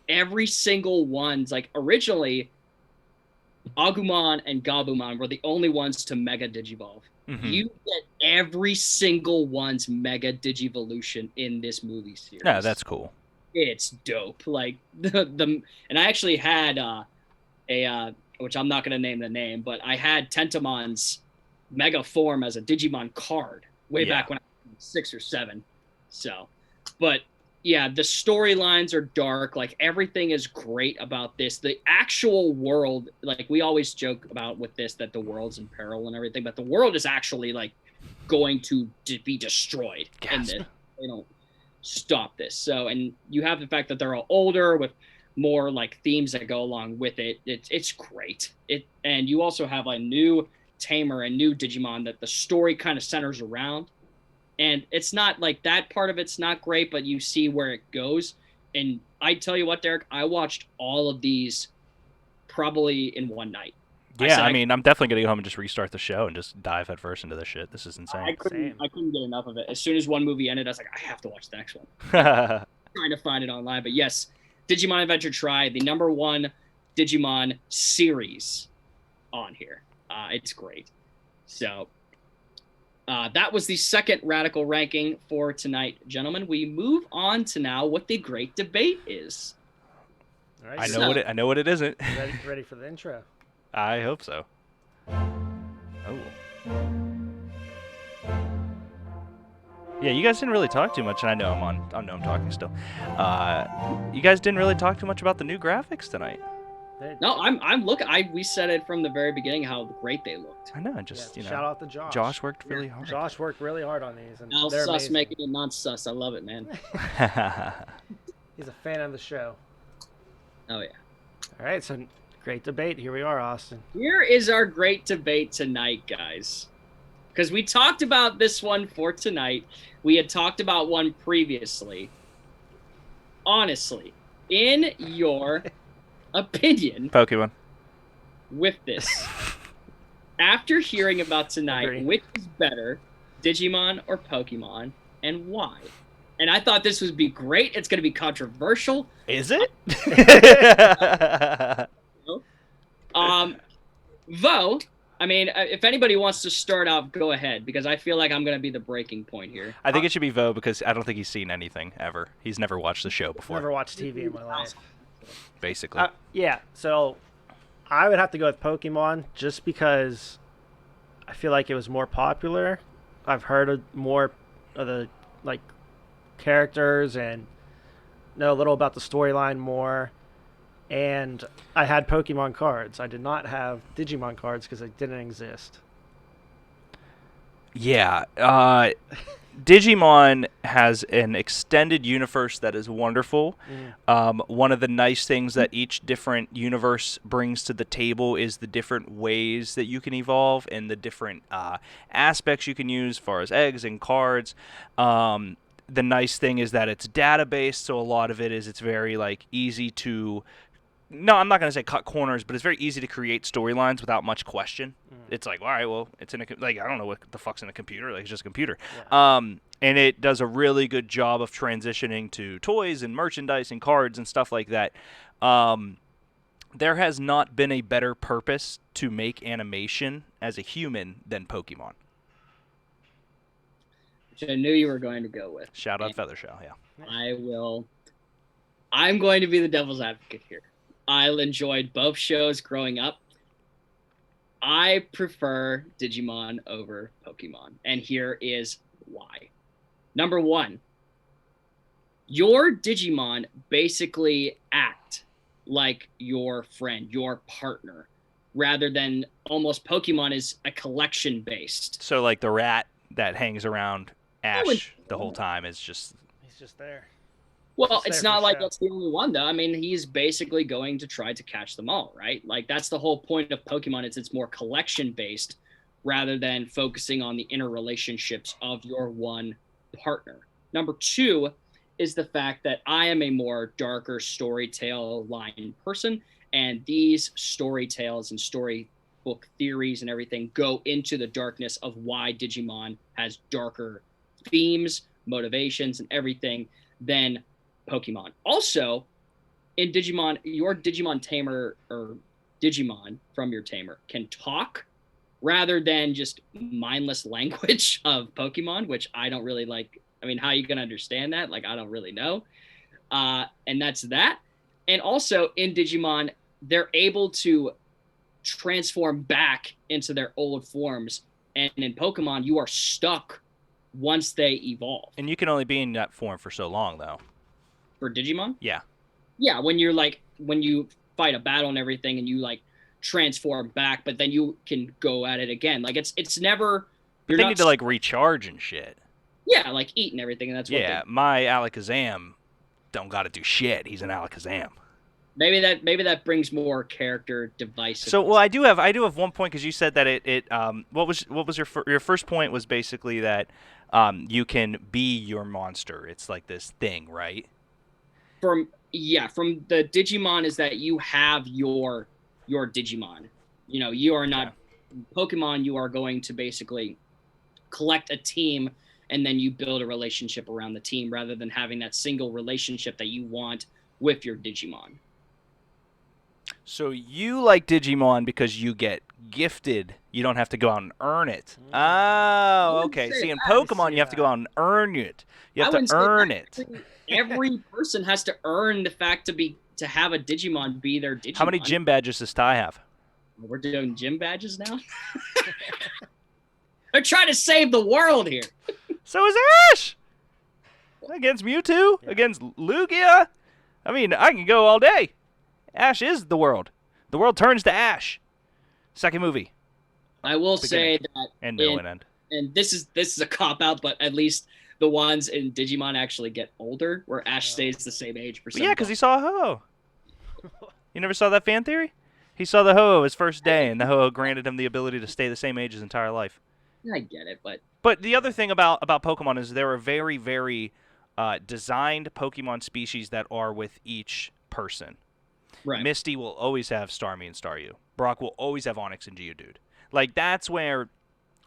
every single one's like originally. Agumon and Gabumon were the only ones to Mega Digivolve. Mm-hmm. You get every single one's Mega Digivolution in this movie series. Yeah, that's cool. It's dope. Like the and I actually had which I'm not gonna name the name, but I had Tentamon's Mega form as a Digimon card way back when I was 6 or 7. So, but yeah, the storylines are dark. Like everything is great about this. The actual world, like we always joke about with this that the world's in peril and everything, but the world is actually like going to be destroyed in this. They don't stop this. So, and you have the fact that they're all older with more like themes that go along with it. It's great. And you also have a new tamer and new Digimon that the story kind of centers around. And it's not like that part of it's not great, but you see where it goes. And I tell you what, Derek, I watched all of these probably in one night. Yeah, I mean, I'm definitely going to go home and just restart the show and just dive headfirst into this shit. This is insane. I couldn't get enough of it. As soon as one movie ended, I was like, I have to watch the next one. Trying to find it online. But yes, Digimon Adventure Try, the #1 Digimon series on here. It's great. So that was the second radical ranking for tonight, gentlemen. We move on to now what the great debate is. All right, I know what it isn't. ready for the intro? I hope so. Oh. Yeah, you guys didn't really talk too much, and I know I'm talking still. You guys didn't really talk too much about the new graphics tonight. No, I'm looking. We said it from the very beginning how great they looked. I know, just shout out to Josh. Josh worked really hard. Josh worked really hard on these, and Now they're sus amazing. making it non-sus. I love it, man. He's a fan of the show. Oh yeah. All right, so great debate. Here we are, Austin. Here is our great debate tonight, guys. Because we talked about this one for tonight. We had talked about one previously. Honestly, in your opinion, Pokemon. with this, after hearing about tonight, Agree. which is better, Digimon or Pokemon, and why? And I thought this would be great. It's going to be controversial. Is it? Vo, I mean, if anybody wants to start out, go ahead, because I feel like I'm going to be the breaking point here. I think it should be Vo because I don't think he's seen anything ever. He's never watched the show before. Never watched TV in my life. Basically. Yeah, so I would have to go with Pokemon just because I feel like it was more popular. I've heard more of the characters and know a little about the storyline more. And I had Pokemon cards. I did not have Digimon cards because they didn't exist. Yeah. Digimon has an extended universe that is wonderful. One of the nice things that each different universe brings to the table is the different ways that you can evolve and the different aspects you can use as far as eggs and cards. The nice thing is that it's data-based, so a lot of it's very easy to... No, I'm not going to say cut corners, but it's very easy to create storylines without much question. It's like, all right, well, it's in a... I don't know what the fuck's in a computer. It's just a computer. Yeah. And it does a really good job of transitioning to toys and merchandise and cards and stuff like that. There has not been a better purpose to make animation as a human than Pokemon. Which I knew you were going to go with. Shout out Feathershell, yeah. I'm going to be the devil's advocate here. I enjoyed both shows growing up. I prefer Digimon over Pokemon, and here is why. #1, your Digimon basically act like your friend, your partner, rather than almost Pokemon is a collection based. So like the rat that hangs around Ash the whole time is just. He's just there. Well, Just it's there for not like show. that's the only one, though. I mean, he's basically going to try to catch them all, right? Like, that's the whole point of Pokemon. It's more collection-based rather than focusing on the interrelationships of your one partner. Number two is the fact that I am a more darker storytale line person, and these story tales and storybook theories and everything go into the darkness of why Digimon has darker themes, motivations, and everything than Pokemon. Also, in Digimon, your Digimon tamer or Digimon from your tamer can talk rather than just mindless language of Pokemon, which I don't really like. I mean, how are you going to understand that? Like, I don't really know. And that's that. And also in Digimon, they're able to transform back into their old forms. And in Pokemon, you are stuck once they evolve. And you can only be in that form for so long, though. For Digimon? Yeah. Yeah, when you fight a battle and everything and you like transform back, but then you can go at it again. Like it's never But they need to like recharge and shit. Yeah, like eat and everything, and that's what my Alakazam don't gotta do shit. He's an Alakazam. Maybe that brings more character divisiveness. So, well, I do have one point because you said that what was your first point was basically that you can be your monster. It's like this thing, right? From the Digimon is that you have your Digimon. You know, you are not Pokemon. You are going to basically collect a team, and then you build a relationship around the team rather than having that single relationship that you want with your Digimon. So you like Digimon because you get gifted. You don't have to go out and earn it. Oh, okay. See, in Pokemon, you have to go out and earn it. You have to earn it. Every person has to earn the fact to have a Digimon be their Digimon. How many gym badges does Ty have? We're doing gym badges now? They're trying to save the world here. So is Ash! Against Mewtwo? Yeah. Against Lugia? I mean, I can go all day. Ash is the world. The world turns to Ash. Second movie. I will say that and middle and end. And this is a cop out, but at least the ones in Digimon actually get older, where Ash stays the same age for some. Yeah, because he saw a Ho-Oh. You never saw that fan theory? He saw the Ho-Oh his first day, and the Ho-Oh granted him the ability to stay the same age his entire life. I get it, but the other thing about Pokemon is there are very, very designed Pokemon species that are with each person. Right. Misty will always have Starmie and Staryu. Brock will always have Onix and Geodude. Like, that's where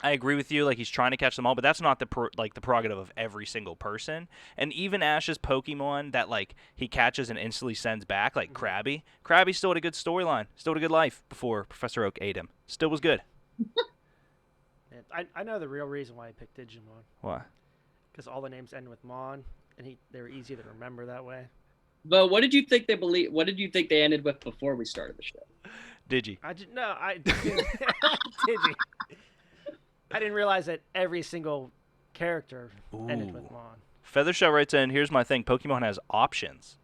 I agree with you. Like, he's trying to catch them all, but that's not the prerogative of every single person. And even Ash's Pokemon that, like, he catches and instantly sends back, like Krabby. Krabby still had a good storyline. Still had a good life before Professor Oak ate him. Still was good. I know the real reason why I picked Digimon. Why? Because all the names end with Mon, and they were easy to remember that way. But what did you think What did you think they ended with before we started the show? Digi. I didn't realize that every single character ended with Mon. Feathershell writes in, here's my thing. Pokemon has options.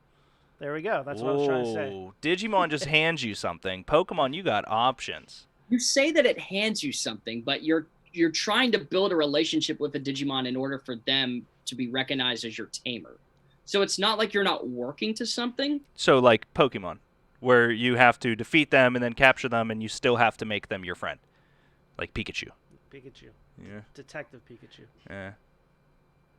There we go. That's what I was trying to say. Digimon just hands you something. Pokemon, you got options. You say that it hands you something, but you're trying to build a relationship with a Digimon in order for them to be recognized as your tamer. So it's not like you're not working to something. So like Pokemon, where you have to defeat them and then capture them, and you still have to make them your friend. Like Pikachu. Yeah. Detective Pikachu. Yeah.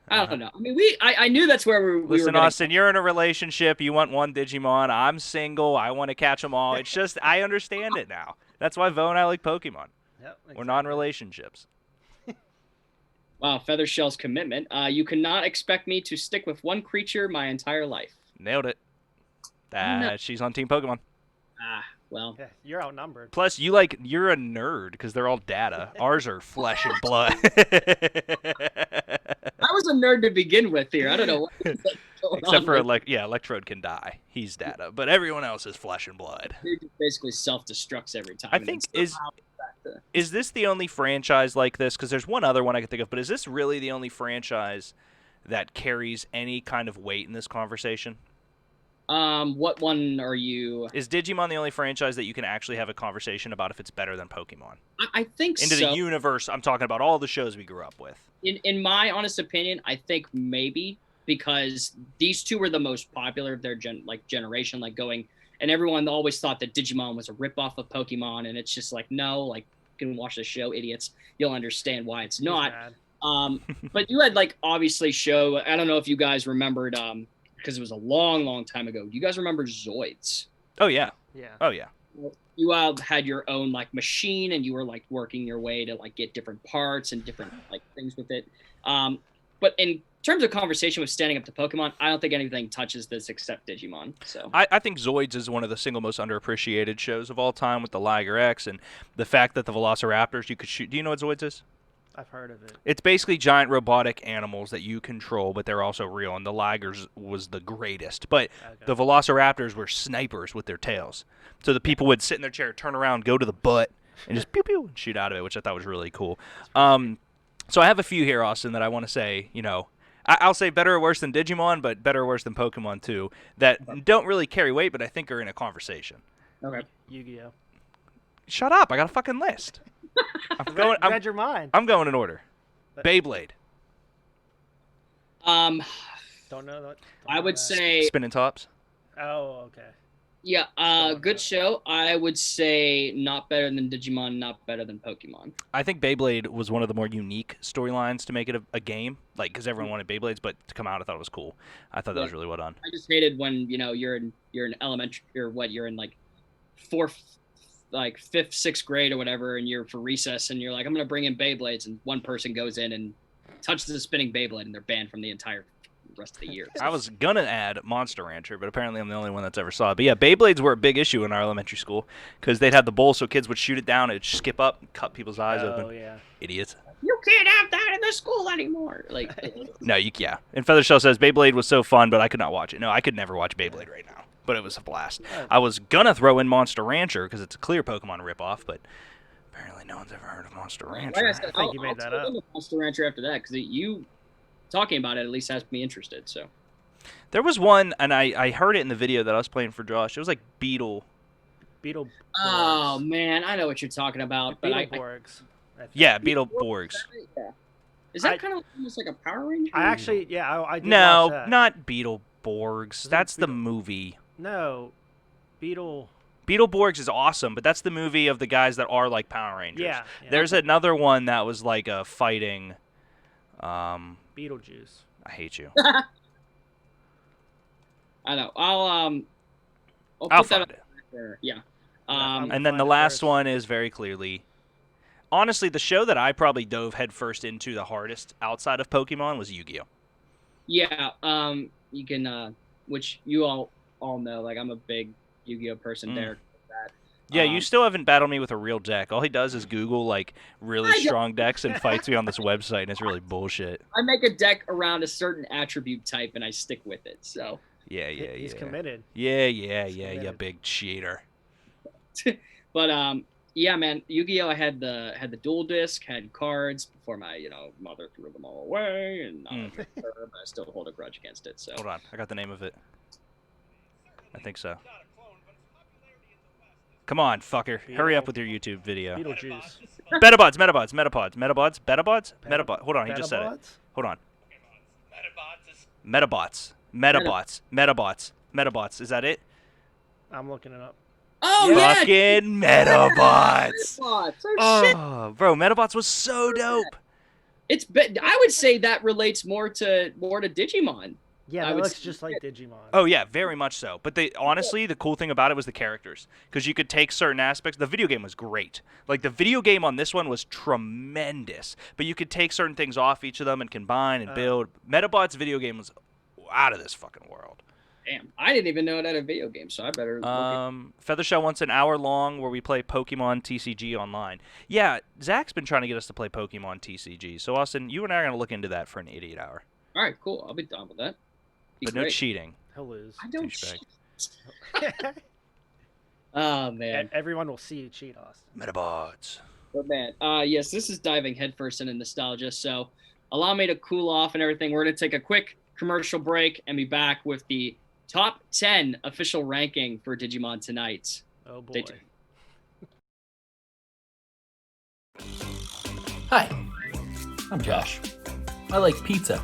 I don't know. I mean, I knew that's where we were. Listen, Austin, you're in a relationship. You want one Digimon. I'm single. I want to catch them all. It's just, I understand it now. That's why Vo and I like Pokemon. Yep, exactly. We're not in relationships. Wow, Feathershell's commitment. You cannot expect me to stick with one creature my entire life. Nailed it. She's on Team Pokemon. Well. Yeah, you're outnumbered. Plus, you're a nerd because they're all data. Ours are flesh and blood. I was a nerd to begin with here. I don't know what except for Electrode can die. He's data, but everyone else is flesh and blood. He basically self-destructs every time. I think is this the only franchise like this? Because there's one other one I can think of, but is this really the only franchise that carries any kind of weight in this conversation? What one are you? Is Digimon the only franchise that you can actually have a conversation about if it's better than Pokemon? I think Into so. the universe, I'm talking about all the shows we grew up with. In my honest opinion, I think maybe because these two were the most popular of their generation, like going, and everyone always thought that Digimon was a ripoff of Pokemon, and it's just like, no, like, you can watch the show, idiots. You'll understand why it's not. But you had like obviously show. I don't know if you guys remembered, because it was a long, long time ago. Do you guys remember Zoids? Oh yeah. Yeah. Oh yeah. You had your own like machine, and you were like working your way to like get different parts and different like things with it. But in terms of conversation with standing up to Pokemon, I don't think anything touches this except Digimon. So I think Zoids is one of the single most underappreciated shows of all time with the Liger X and the fact that the Velociraptors you could shoot. Do you know what Zoids is? I've heard of it. It's basically giant robotic animals that you control, but they're also real. And the Ligers was the greatest. But the Velociraptors were snipers with their tails. So the people would sit in their chair, turn around, go to the butt, and just pew pew and shoot out of it, which I thought was really cool. So I have a few here, Austin, that I want to say, I'll say better or worse than Digimon, but better or worse than Pokemon too, that don't really carry weight, but I think are in a conversation. Okay. Yu-Gi-Oh. Shut up! I got a fucking list. Read your mind. I'm going in order. Beyblade. Don't know that. I would say Spinning Tops. Oh, okay. Yeah, good show. I would say not better than Digimon, not better than Pokemon. I think Beyblade was one of the more unique storylines to make it a game, like because everyone wanted Beyblades, but to come out, I thought it was cool. I thought that was really well done. I just hated when you're in elementary or you're in like fifth, sixth grade or whatever, and you're for recess, and you're like, I'm gonna bring in Beyblades, and one person goes in and touches the spinning Beyblade, and they're banned from the entire rest of the year. I was gonna add Monster Rancher, but apparently I'm the only one that's ever saw it. But yeah, Beyblades were a big issue in our elementary school because they'd have the bowl so kids would shoot it down, it'd skip up, and cut people's eyes open. Oh yeah. Idiots. You can't have that in the school anymore. Like, no, yeah. And Feathershell says Beyblade was so fun, but I could not watch it. No, I could never watch Beyblade right now, but it was a blast. I was gonna throw in Monster Rancher because it's a clear Pokemon ripoff, but apparently no one's ever heard of Monster Rancher. Like I said, I think you made that up. Monster Rancher after that because you talking about it at least has me interested. So. There was one, and I heard it in the video that I was playing for Josh. It was like Beetle. Oh man, I know what you're talking about. But Beetleborgs. Yeah, Beetleborgs. Yeah. Is that kind of almost like a Power Ranger? I actually, I did no, watch that. not Beetleborgs. That's the movie. No, Beetleborgs is awesome, but that's the movie of the guys that are like Power Rangers. Yeah. There's another one that was like a fighting. Beetlejuice. I hate you. I know. I'll I'll put that find up there. Yeah. And then the last one is very clearly, honestly, the show that I probably dove headfirst into the hardest outside of Pokemon was Yu-Gi-Oh. Yeah. You can, which you all know. Like, I'm a big Yu-Gi-Oh person. There. Yeah, you still haven't battled me with a real deck. All he does is Google like really strong decks and fights me on this website, and it's really bullshit. I make a deck around a certain attribute type, and I stick with it. So. Yeah. He's committed. Yeah, you big cheater. But yeah, man, Yu-Gi-Oh! I had the dual disc, had cards before my mother threw them all away, and but I still hold a grudge against it. So hold on, I got the name of it. I think so. Come on, fucker. Hurry up with your YouTube video. Beetlejuice. Metabots. Hold on, he just said it. Hold on. Metabots. Is that it? I'm looking it up. Oh yeah. Fucking Metabots. Shit. Oh, bro, Metabots was so dope. I would say that relates more to Digimon. Yeah, it looks just like Digimon. Oh yeah, very much so. But honestly, the cool thing about it was the characters, because you could take certain aspects. The video game was great. Like the video game on this one was tremendous. But you could take certain things off each of them and combine and build. Metabots video game was out of this fucking world. Damn, I didn't even know it had a video game, so I better. Feathershell wants an hour long where we play Pokemon TCG online. Yeah, Zach's been trying to get us to play Pokemon TCG. So Austin, you and I are gonna look into that for an idiot hour. All right, cool. I'll be down with that. But no cheating. He'll lose. I don't cheat. Oh man. Everyone will see you cheat, Austin. Metabots. But man, yes, this is diving headfirst into nostalgia. So allow me to cool off and everything. We're gonna take a quick commercial break and be back with the top 10 official ranking for Digimon tonight. Oh boy. Hi, I'm Josh. I like pizza.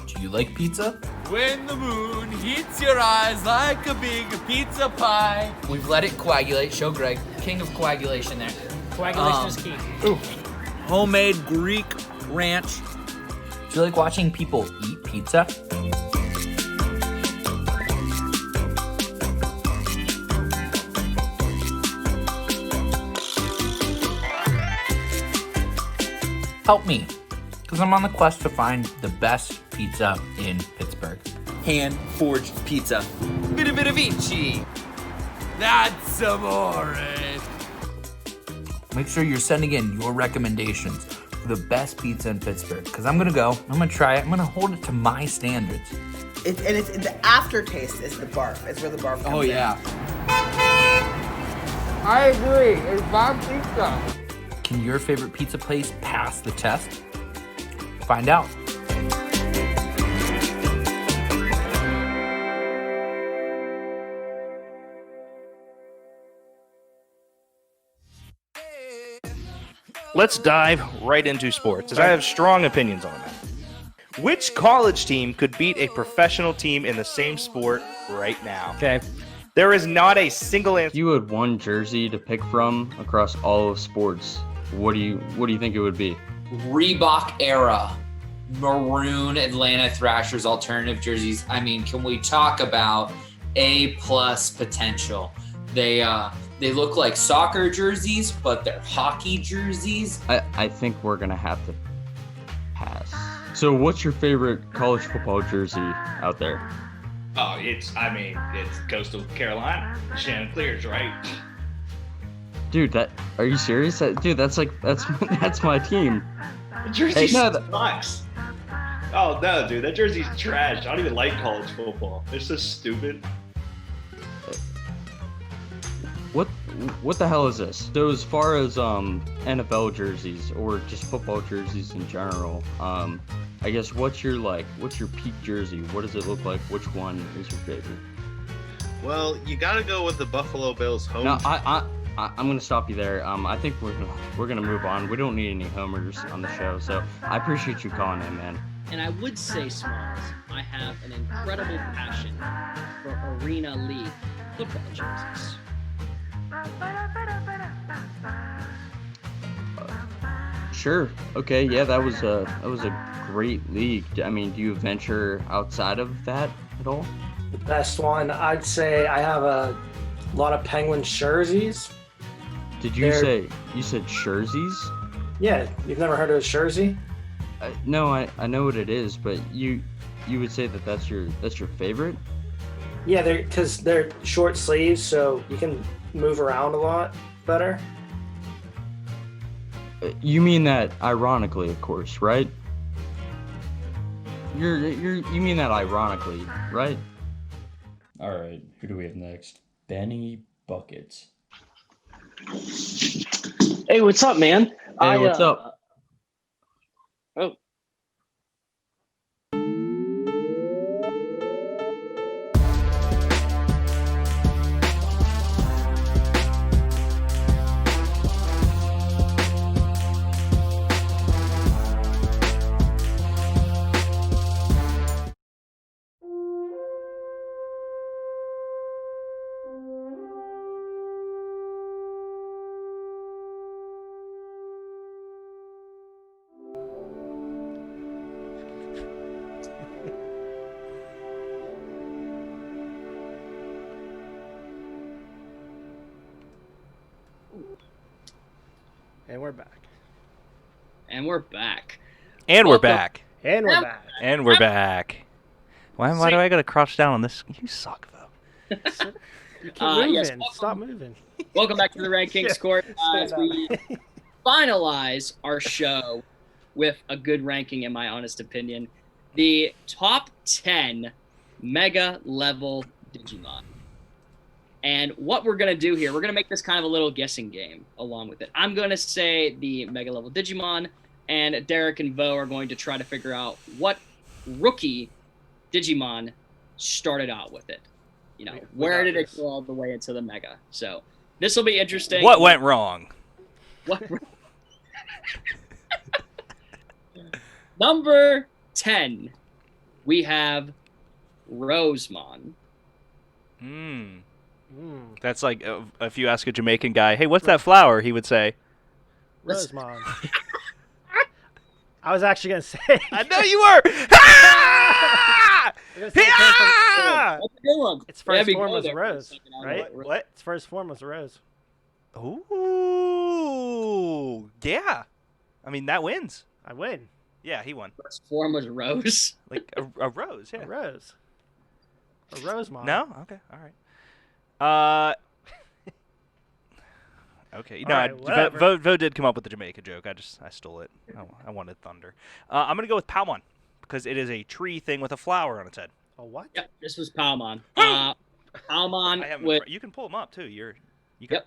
Do you like pizza? When the moon heats your eyes like a big pizza pie. We've let it coagulate. Show Greg, king of coagulation there. Coagulation is key. Homemade Greek ranch. Do you like watching people eat pizza? Help me, because I'm on the quest to find the best pizza in Pittsburgh. Hand-forged pizza. Bit Vici. That's amore. Make sure you're sending in your recommendations for the best pizza in Pittsburgh, because I'm gonna go, I'm gonna try it, I'm gonna hold it to my standards. It's the aftertaste is the barf. It's where the barf comes Oh, yeah. in. I agree. It's bomb pizza. Can your favorite pizza place pass the test? Find out. Let's dive right into sports, as I have strong opinions on that. Which college team could beat a professional team in the same sport right now? Okay. There is not a single If answer. you had one jersey to pick from across all of sports, what do you think it would be? Reebok era maroon Atlanta Thrashers alternative jerseys. I mean, can we talk about A+ potential? They look like soccer jerseys, but they're hockey jerseys. I think we're gonna have to pass. So what's your favorite college football jersey out there? Oh, it's Coastal Carolina. Chanticleers, right? Dude, are you serious? That's that's my team. The jersey Hey, no, sucks. Oh, no, dude. That jersey's trash. I don't even like college football. They're so stupid. What the hell is this? So as far as NFL jerseys or just football jerseys in general, I guess what's your peak jersey? What does it look like? Which one is your favorite? Well, you gotta go with the Buffalo Bills home. No, I'm gonna stop you there. I think we're gonna move on. We don't need any homers on the show, so I appreciate you calling in, man. And I would say, Smalls, I have an incredible passion for Arena League football jerseys. Sure. Okay. Yeah, that was a great league. I mean, do you venture outside of that at all? The best one, I'd say I have a lot of Penguins jerseys. Did you say you said jerseys? Yeah, you've never heard of a jersey? No, I know what it is, but you would say that's your favorite? Yeah, because they're short sleeves, so you can move around a lot better. You mean that ironically, of course, right? You mean that ironically, right? All right, who do we have next? Benny Buckets. Hey, what's up, man? Hey, what's up? Oh. And we're back. And we're back. And we're back. And we're back. And we're back. Why do I gotta crouch down on this? You suck, though. You keep moving. Yes, Stop moving. Welcome back to the RankKing's Court as we finalize our show with a good ranking, in my honest opinion. The top 10 mega level Digimon. And what we're going to do here, we're going to make this kind of a little guessing game along with it. I'm going to say the mega level Digimon, and Derek and Vo are going to try to figure out what rookie Digimon started out with it. where got did it this. go all the way into the Mega? So this will be interesting. What went wrong? What? Number 10, we have Rosemon. That's like if you ask a Jamaican guy, "Hey, what's that flower?" He would say, Rosemon. I was actually gonna say. "I know you were." That's a good one. Its first Yeah, form go was there for a Rose, second. I right? was- What? Its first form was Rose. Ooh, yeah. I mean, that wins. I win. Yeah, he won. First form was Rose. Like a rose, yeah. A Rose. A Rosemon. No? Okay, all right. Okay, no, Alright, whatever. Vo did come up with the Jamaica joke. I stole it. I wanted thunder. I'm gonna go with Palmon because it is a tree thing with a flower on its head. A what? Yep, this was Palmon. I Palmon have with you can pull them up too. You Yep.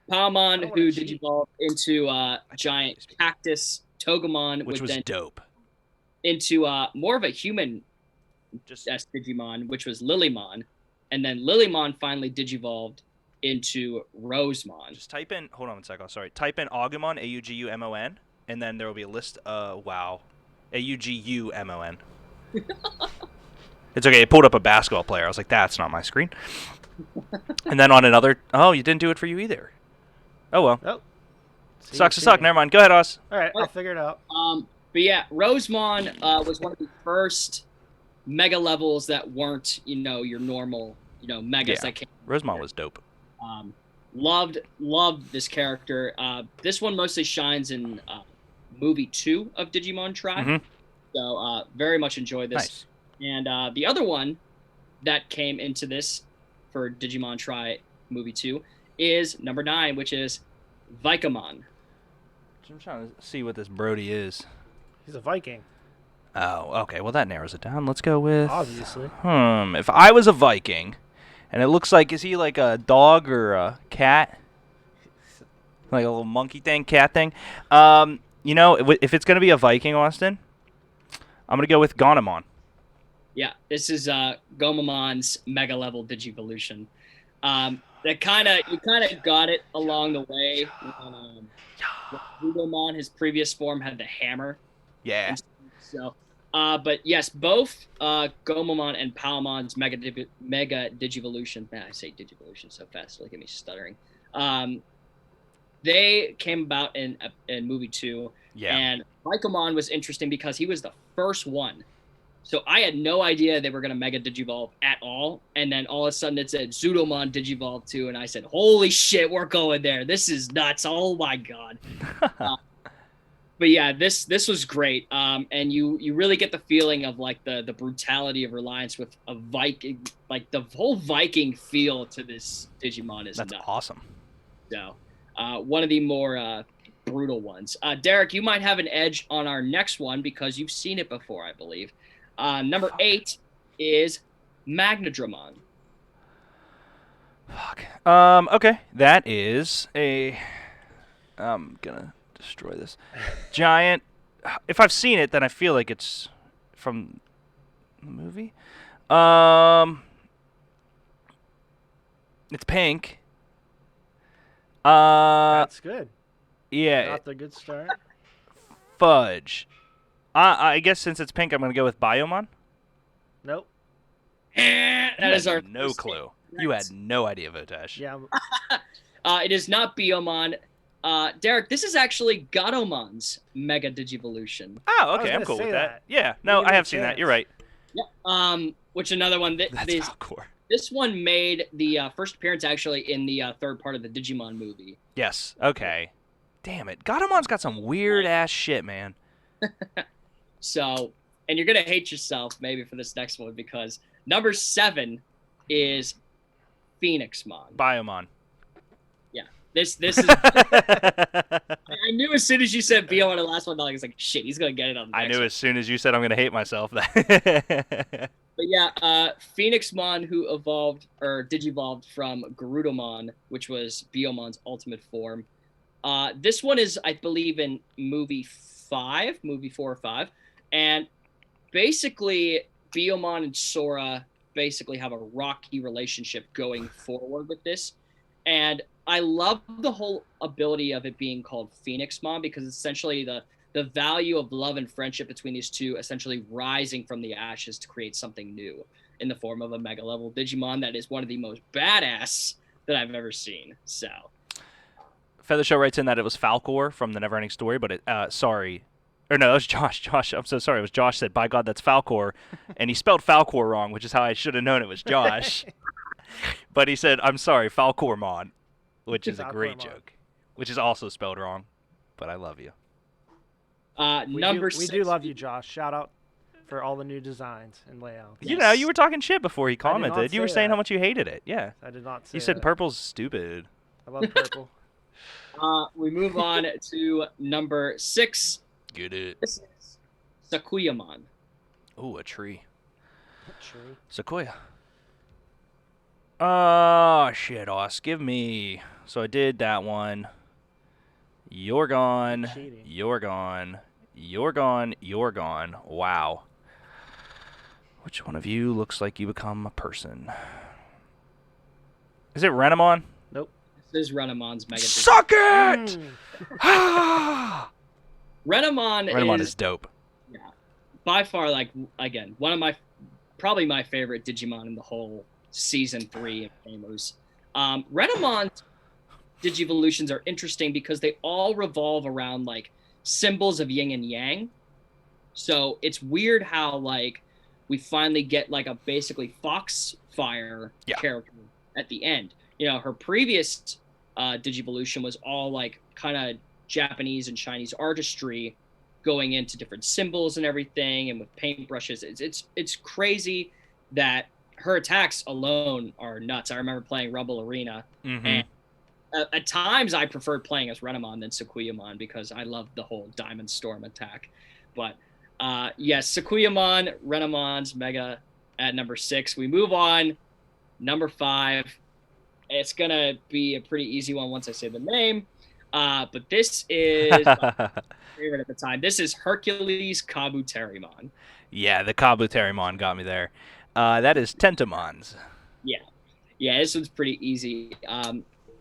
Palmon, don't who wanna cheat. digivolved into giant cactus. Togemon, which was then dope. into more of a human Digimon, which was Lilymon, and then Lilymon finally digivolved into Rosemon. Just type in. Hold on one second. Sorry. Type in Agumon, Augumon, and then there will be a list. Wow, Augumon. It's okay. It pulled up a basketball player. I was like, that's not my screen. And then on another. Oh, you didn't do it for you either. Oh well. Oh. Sucks to suck. Never mind. Go ahead, Oz. All right, I'll figure it out. But yeah, Rosemon was one of the first mega levels that weren't, your normal, megas that came. Rosemon was dope. Loved this character. This one mostly shines in movie 2 of Digimon Tri. Mhm. So very much enjoyed this. Nice. And the other one that came into this for Digimon Tri movie 2 is number 9, which is Vikamon. I'm trying to see what this Brody is. He's a Viking. Oh, okay. Well, that narrows it down. Let's go with. Obviously. If I was a Viking, and it looks like, is he like a dog or a cat? Like a little monkey thing, cat thing. If it's gonna be a Viking, Austin, I'm gonna go with Gonemon. Yeah, this is Gomamon's mega level Digivolution. You kind of got it along the way. When Gomamon, his previous form, had the hammer. Yeah. So, but yes, both Gomamon and Palmon's mega Digivolution. Man, I say Digivolution so fast. Look at me stuttering. They came about in movie 2. Yeah. And Vikamon was interesting because he was the first one. So I had no idea they were going to Mega Digivolve at all. And then all of a sudden it said Zudomon Digivolve 2. And I said, holy shit, we're going there. This is nuts. Oh my God. But yeah, this was great. And you really get the feeling of like the brutality of Reliance with a Viking, like the whole Viking feel to this Digimon is That's nuts. awesome. So one of the more brutal ones. Derek, you might have an edge on our next one because you've seen it before, I believe. Number 8 is Magnadramon. Fuck. Okay. That is a. I'm gonna destroy this giant. If I've seen it, then I feel like it's from the movie. It's pink. That's good. Yeah. Not the good start. Fudge. I guess since it's pink, I'm gonna go with Biomon. Nope. That is our no clue. You had no idea, Votesh. Yeah. It is not Biomon. Derek, this is actually Gadomon's Mega Digivolution. Oh, okay. I'm cool with that. Yeah. No, I have seen that. You're right. Yeah. Which another one. That's Falcor. This one made the first appearance actually in the third part of the Digimon movie. Yes. Okay. Damn it. Gadomon's got some weird ass shit, man. So, and you're gonna hate yourself maybe for this next one because number 7 is Phoenixmon. Biomon. Yeah, this is. I knew as soon as you said Bio on the last one, I was like, shit, he's gonna get it on the next I knew one. as soon as you said I'm gonna hate myself. That. But yeah, Phoenixmon, who evolved or digivolved from Garudomon, which was Biomon's ultimate form. This one is, I believe, in movie 4 or 5, and basically Biomon and Sora basically have a rocky relationship going forward with this. And I love the whole ability of it being called Phoenixmon, because essentially the value of love and friendship between these two essentially rising from the ashes to create something new in the form of a mega level Digimon that is one of the most badass that I've ever seen. So Feather Show writes in that it was Falcor from the Neverending Story, but sorry. Or no, that was Josh. Josh, I'm so sorry. It was Josh said, by God, that's Falcor. And he spelled Falcor wrong, which is how I should have known it was Josh. But he said, I'm sorry, Falcormon, which is a great joke, which is also spelled wrong. But I love you. Number we 6. do love you, Josh. Shout out for all the new designs and layouts. You know, you were talking shit before he commented. You were saying that. how much you hated it. Yeah. I did not say You said that. purple's stupid. I love purple. We move on to number 6. Get it. This is Sakuyamon. Ooh, a tree. True. Sequoia. Oh, shit, Os. Give me... So I did that one. You're gone. Cheating. You're gone. You're gone. You're gone. Wow. Which one of you looks like you become a person? Is it Renamon? Nope. This is Renamon's Mega Suck it! Renamon is dope. Yeah. By far, like, again, one of probably my favorite Digimon in the whole season 3 of Famous. Renamon's Digivolutions are interesting because they all revolve around, like, symbols of yin and yang. So it's weird how, like, we finally get, like, a basically Foxfire character at the end. You know, her previous Digivolution was all, like, kind of Japanese and Chinese artistry going into different symbols and everything, and with paintbrushes. It's crazy that her attacks alone are nuts. I remember playing Rumble Arena, and at times I preferred playing as Renamon than Sakuyamon because I loved the whole Diamond Storm attack. But yes, Sakuyamon, Renamon's Mega at number 6. We move on. Number 5. It's gonna be a pretty easy one once I say the name. But this is my favorite at the time. This is Hercules Kabuterimon. Yeah, the Kabuterimon got me there. That is Tentamons. Yeah, this one's pretty easy.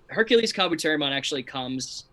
Hercules Kabuterimon actually comes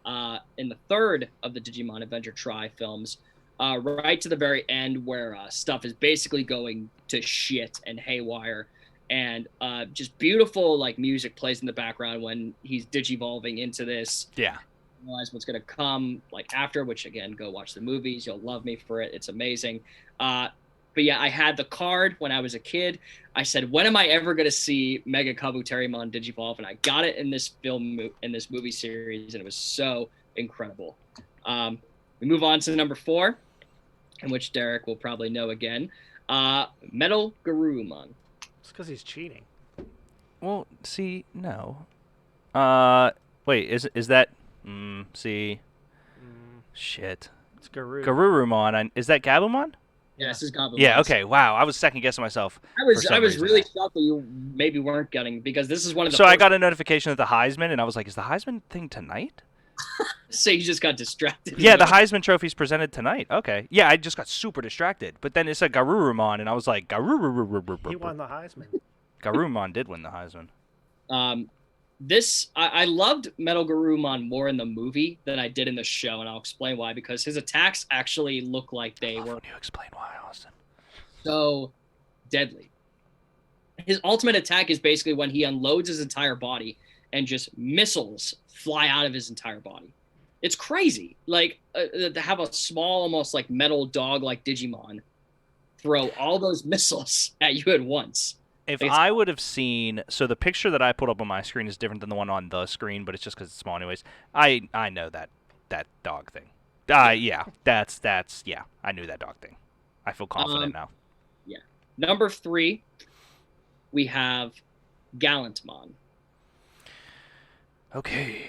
in the 3rd of the Digimon Adventure Tri films, right to the very end where stuff is basically going to shit and haywire. And just beautiful like music plays in the background when he's digivolving into this. Yeah. Realize what's gonna come like after, which again, go watch the movies. You'll love me for it. It's amazing. But yeah, I had the card when I was a kid. I said, when am I ever gonna see Mega Kabuterimon digivolve? And I got it in this in this movie series, and it was so incredible. We move on to number 4, in which Derek will probably know again. Metal Garurumon. It's because he's cheating. Well, see, no. Wait, is that? See. Shit. It's Garurumon. Garurumon. Is that Gabumon? Yeah, this is Gabumon. Yeah. Okay. Wow. I was second guessing myself. I was really shocked that you maybe weren't getting, because this is one of the. So I got a notification of the Heisman, and I was like, "Is the Heisman thing tonight?" So you just got distracted. Yeah, the Heisman Trophy's presented tonight. Okay. Yeah, I just got super distracted. But then it said Garurumon, and I was like, Garurumon. He won the Heisman. Garurumon did win the Heisman. I loved Metal Garurumon more in the movie than I did in the show, and I'll explain why. Because his attacks actually look like they were. Can you explain why, Austin? So deadly. His ultimate attack is basically when he unloads his entire body and just missiles fly out of his entire body. It's crazy. Like to have a small, almost like metal dog like Digimon throw all those missiles at you at once. If I would have seen, so the picture that I put up on my screen is different than the one on the screen, but it's just because it's small anyways. I know that dog thing. Yeah, that's yeah. I knew that dog thing. I feel confident now. Yeah. Number 3, we have Gallantmon. Okay,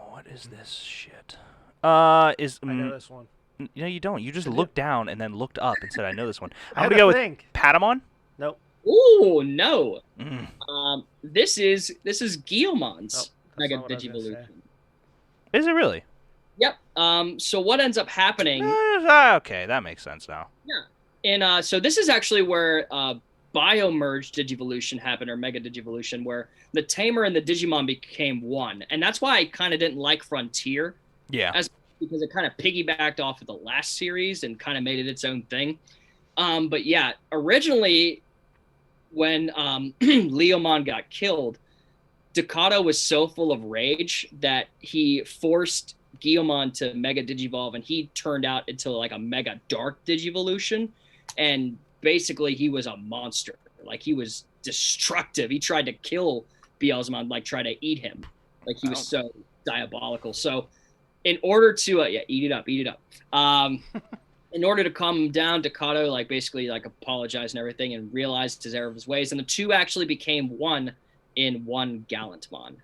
what is this shit? I know this one. You know, you don't. You just looked down and then looked up and said, "I know this one." I I'm had gonna to go think. with Patamon. Nope. Ooh, no. This is Guillomon's Mega Digivolution. Is it really? Yep. So what ends up happening? Okay, that makes sense now. Yeah. And so this is actually where biomerge digivolution happened, or mega digivolution, where the tamer and the Digimon became one. And that's why I kind of didn't like Frontier. Yeah. Because it kind of piggybacked off of the last series and kind of made it its own thing. But yeah, originally when Leomon got killed, Ducato was so full of rage that he forced Guilmon to Mega Digivolve, and he turned out into like a Mega Dark Digivolution. And basically, he was a monster. Like, he was destructive. He tried to kill Beelzemon, like, try to eat him. Like, he was so diabolical. So, in order to, eat it up. In order to calm him down, Ducato, like, basically, like, apologized and everything and realized his error of his ways. And the two actually became one in one Gallantmon.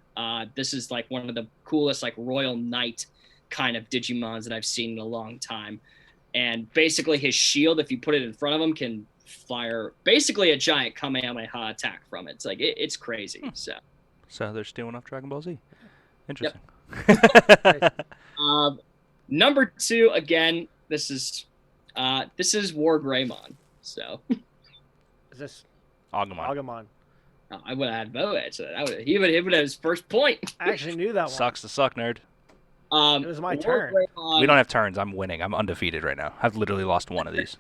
This is like one of the coolest, like, Royal Knight kind of Digimons that I've seen in a long time. And basically his shield, if you put it in front of him, can fire basically a giant Kamehameha attack from it. It's like, it's crazy. So they're stealing off Dragon Ball Z. Interesting. Yep. Number 2, again, this is War Greymon. So is this Agumon? I would have had Boaz. So he would have his first point. I actually knew that one. Sucks to suck, nerd. It was my turn. We don't have turns. I'm winning. I'm undefeated right now. I've literally lost one of these.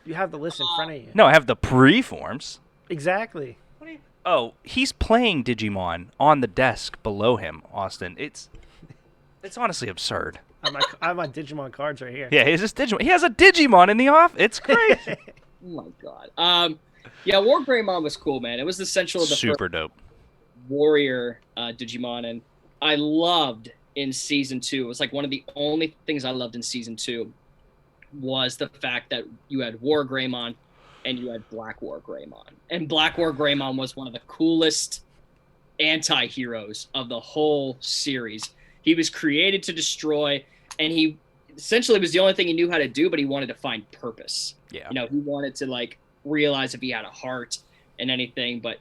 You have the list in front of you. No, I have the preforms. Exactly. Oh, he's playing Digimon on the desk below him, Austin. It's honestly absurd. I have my Digimon cards right here. Yeah, he has a Digimon in the off. It's crazy. Oh my god. Yeah, War Greymon was cool, man. It was essential of the super dope warrior Digimon, and I loved in season 2. It was like one of the only things I loved in season 2 was the fact that you had War Greymon and you had Black War Greymon. And Black War Greymon was one of the coolest anti-heroes of the whole series. He was created to destroy, and he essentially was the only thing he knew how to do, but he wanted to find purpose. Yeah. You know, he wanted to, like, realize if he had a heart and anything. But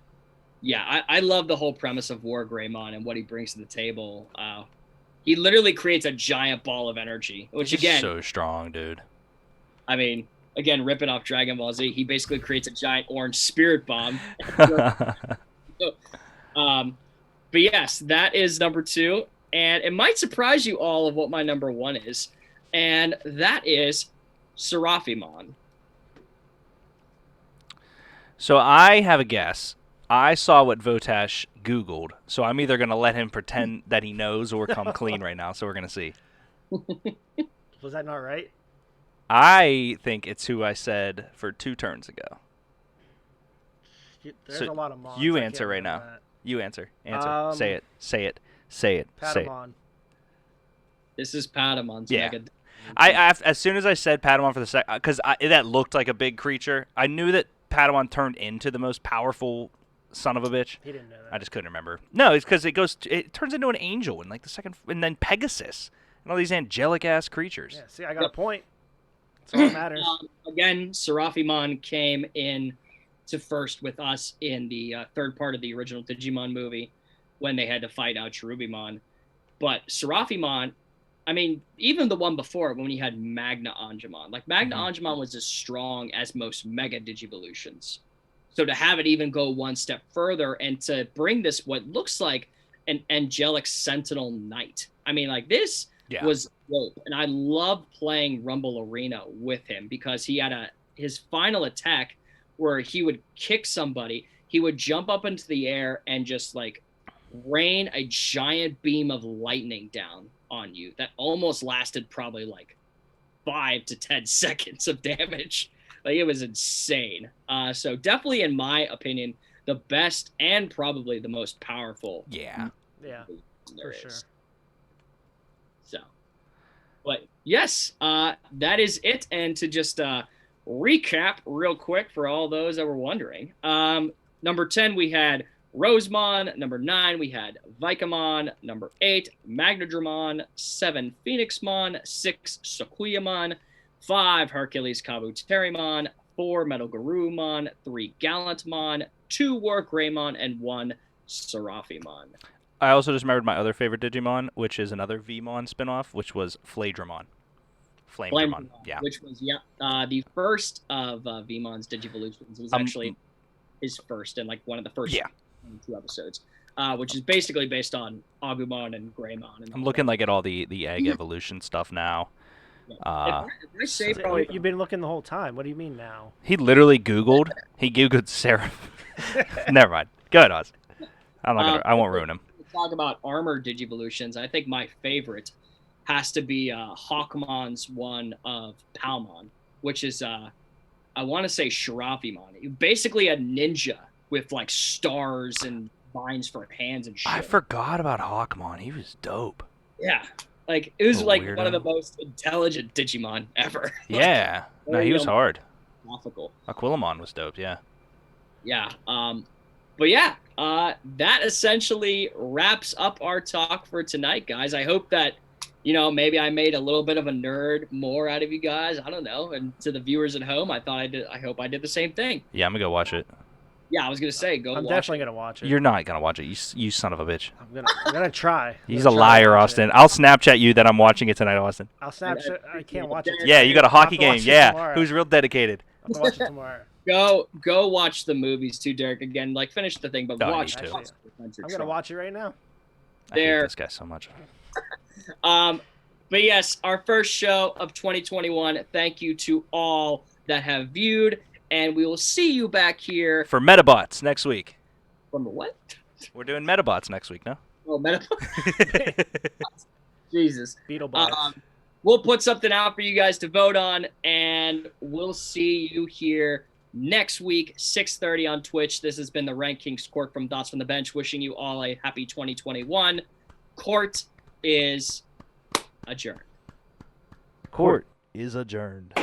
yeah, I love the whole premise of War Greymon and what he brings to the table. He literally creates a giant ball of energy, which He's again, so strong, dude. I mean, again, ripping off Dragon Ball Z, he basically creates a giant orange spirit bomb. But yes, that is number 2, and it might surprise you all of what my number 1 is, and that is Seraphimon. So I have a guess. I saw what Votash Googled, so I'm either going to let him pretend that he knows or come clean right now, so we're going to see. Was that not right? I think it's who I said for 2 turns ago. There's a lot of mons. You answer right now. That. You answer. Say it. Say it. Say it. Patamon. Say it. This is Patamon's mega. As soon as I said Patamon for the second, because that looked like a big creature, I knew that Patamon turned into the most powerful son of a bitch. He didn't know that. I just couldn't remember. No, it's because it turns into an angel in like the second, and then Pegasus and all these angelic ass creatures. Yeah, see, I got a point. That's all that matters. Again, Seraphimon came in to first with us in the third part of the original Digimon movie when they had to fight out Cherubimon. But Seraphimon, I mean, even the one before, when you had Magna Angemon. Like, Magna Angemon was as strong as most Mega Digivolutions. So to have it even go one step further and to bring this, what looks like an angelic sentinel knight. I mean, like, this was dope. And I loved playing Rumble Arena with him because he had his final attack where he would kick somebody, he would jump up into the air and just, like, rain a giant beam of lightning down on you that almost lasted probably like 5 to 10 seconds of damage. Like, it was insane. So definitely, in my opinion, the best and probably the most powerful. Yeah, there for is. sure. So, but yes, that is it. And to just recap real quick for all those that were wondering, number 10 we had Rosemon. Number 9 we had Vicamon. Number 8 Magnadramon. 7 Phoenixmon. 6 Sukuyamon. 5 Hercules Kabuterimon. 4 Metal Garurumon. 3 Gallantmon. 2 War Greymon, and 1 Seraphimon. I also just remembered my other favorite Digimon, which is another Vmon spinoff, which was Flamedramon. Flamedramon, yeah. Which was the first of Vmon's Digivolutions. It was actually his first and like one of the first Yeah. 2 episodes, which is basically based on Agumon and Greymon. And I'm looking like at all the egg evolution stuff now. if I say probably, You've been looking the whole time. What do you mean now? He literally Googled. He Googled Sarah. Never mind. Go ahead, Oz. I'm not gonna. I won't ruin him. talk about armor digivolutions, I think my favorite has to be Hawkmon's one of Palmon, which is I want to say Shirafimon. Basically a ninja with like stars and vines for hands and shit. I forgot about Hawkmon. He was dope. Yeah. Like it was A like weirdo. one of the most intelligent Digimon ever. Yeah. No, he was hard. Philosophical. Aquilamon was dope. Yeah. Yeah. But yeah, that essentially wraps up our talk for tonight, guys. I hope that, maybe I made a little bit of a nerd more out of you guys. I don't know. And to the viewers at home, I hope I did the same thing. Yeah, I'm gonna go watch it. Yeah, I was gonna say, I'm definitely gonna watch it. You're not gonna watch it. You son of a bitch. I'm gonna try. He's a liar, Austin. I'll Snapchat you that I'm watching it tonight, Austin. I'll Snapchat. I can't watch it. Yeah, you got a hockey game. Yeah, who's real dedicated. I'm gonna watch it tomorrow. Go watch the movies too, Derek. Again, like finish the thing, but Oh, I watch. need to. watch I'm gonna watch it right now. I hate There. this guy so much. But yes, our first show of 2021. Thank you to all that have viewed, and we will see you back here For Metabots next week. from the what? We're doing Metabots next week, no? Oh, Jesus. Beetlebot. We'll put something out for you guys to vote on, and we'll see you here next week, 6:30 on Twitch. This has been the RankKing's Court from Thoughts from the Bench, wishing you all a happy 2021. Court is adjourned. Court is adjourned.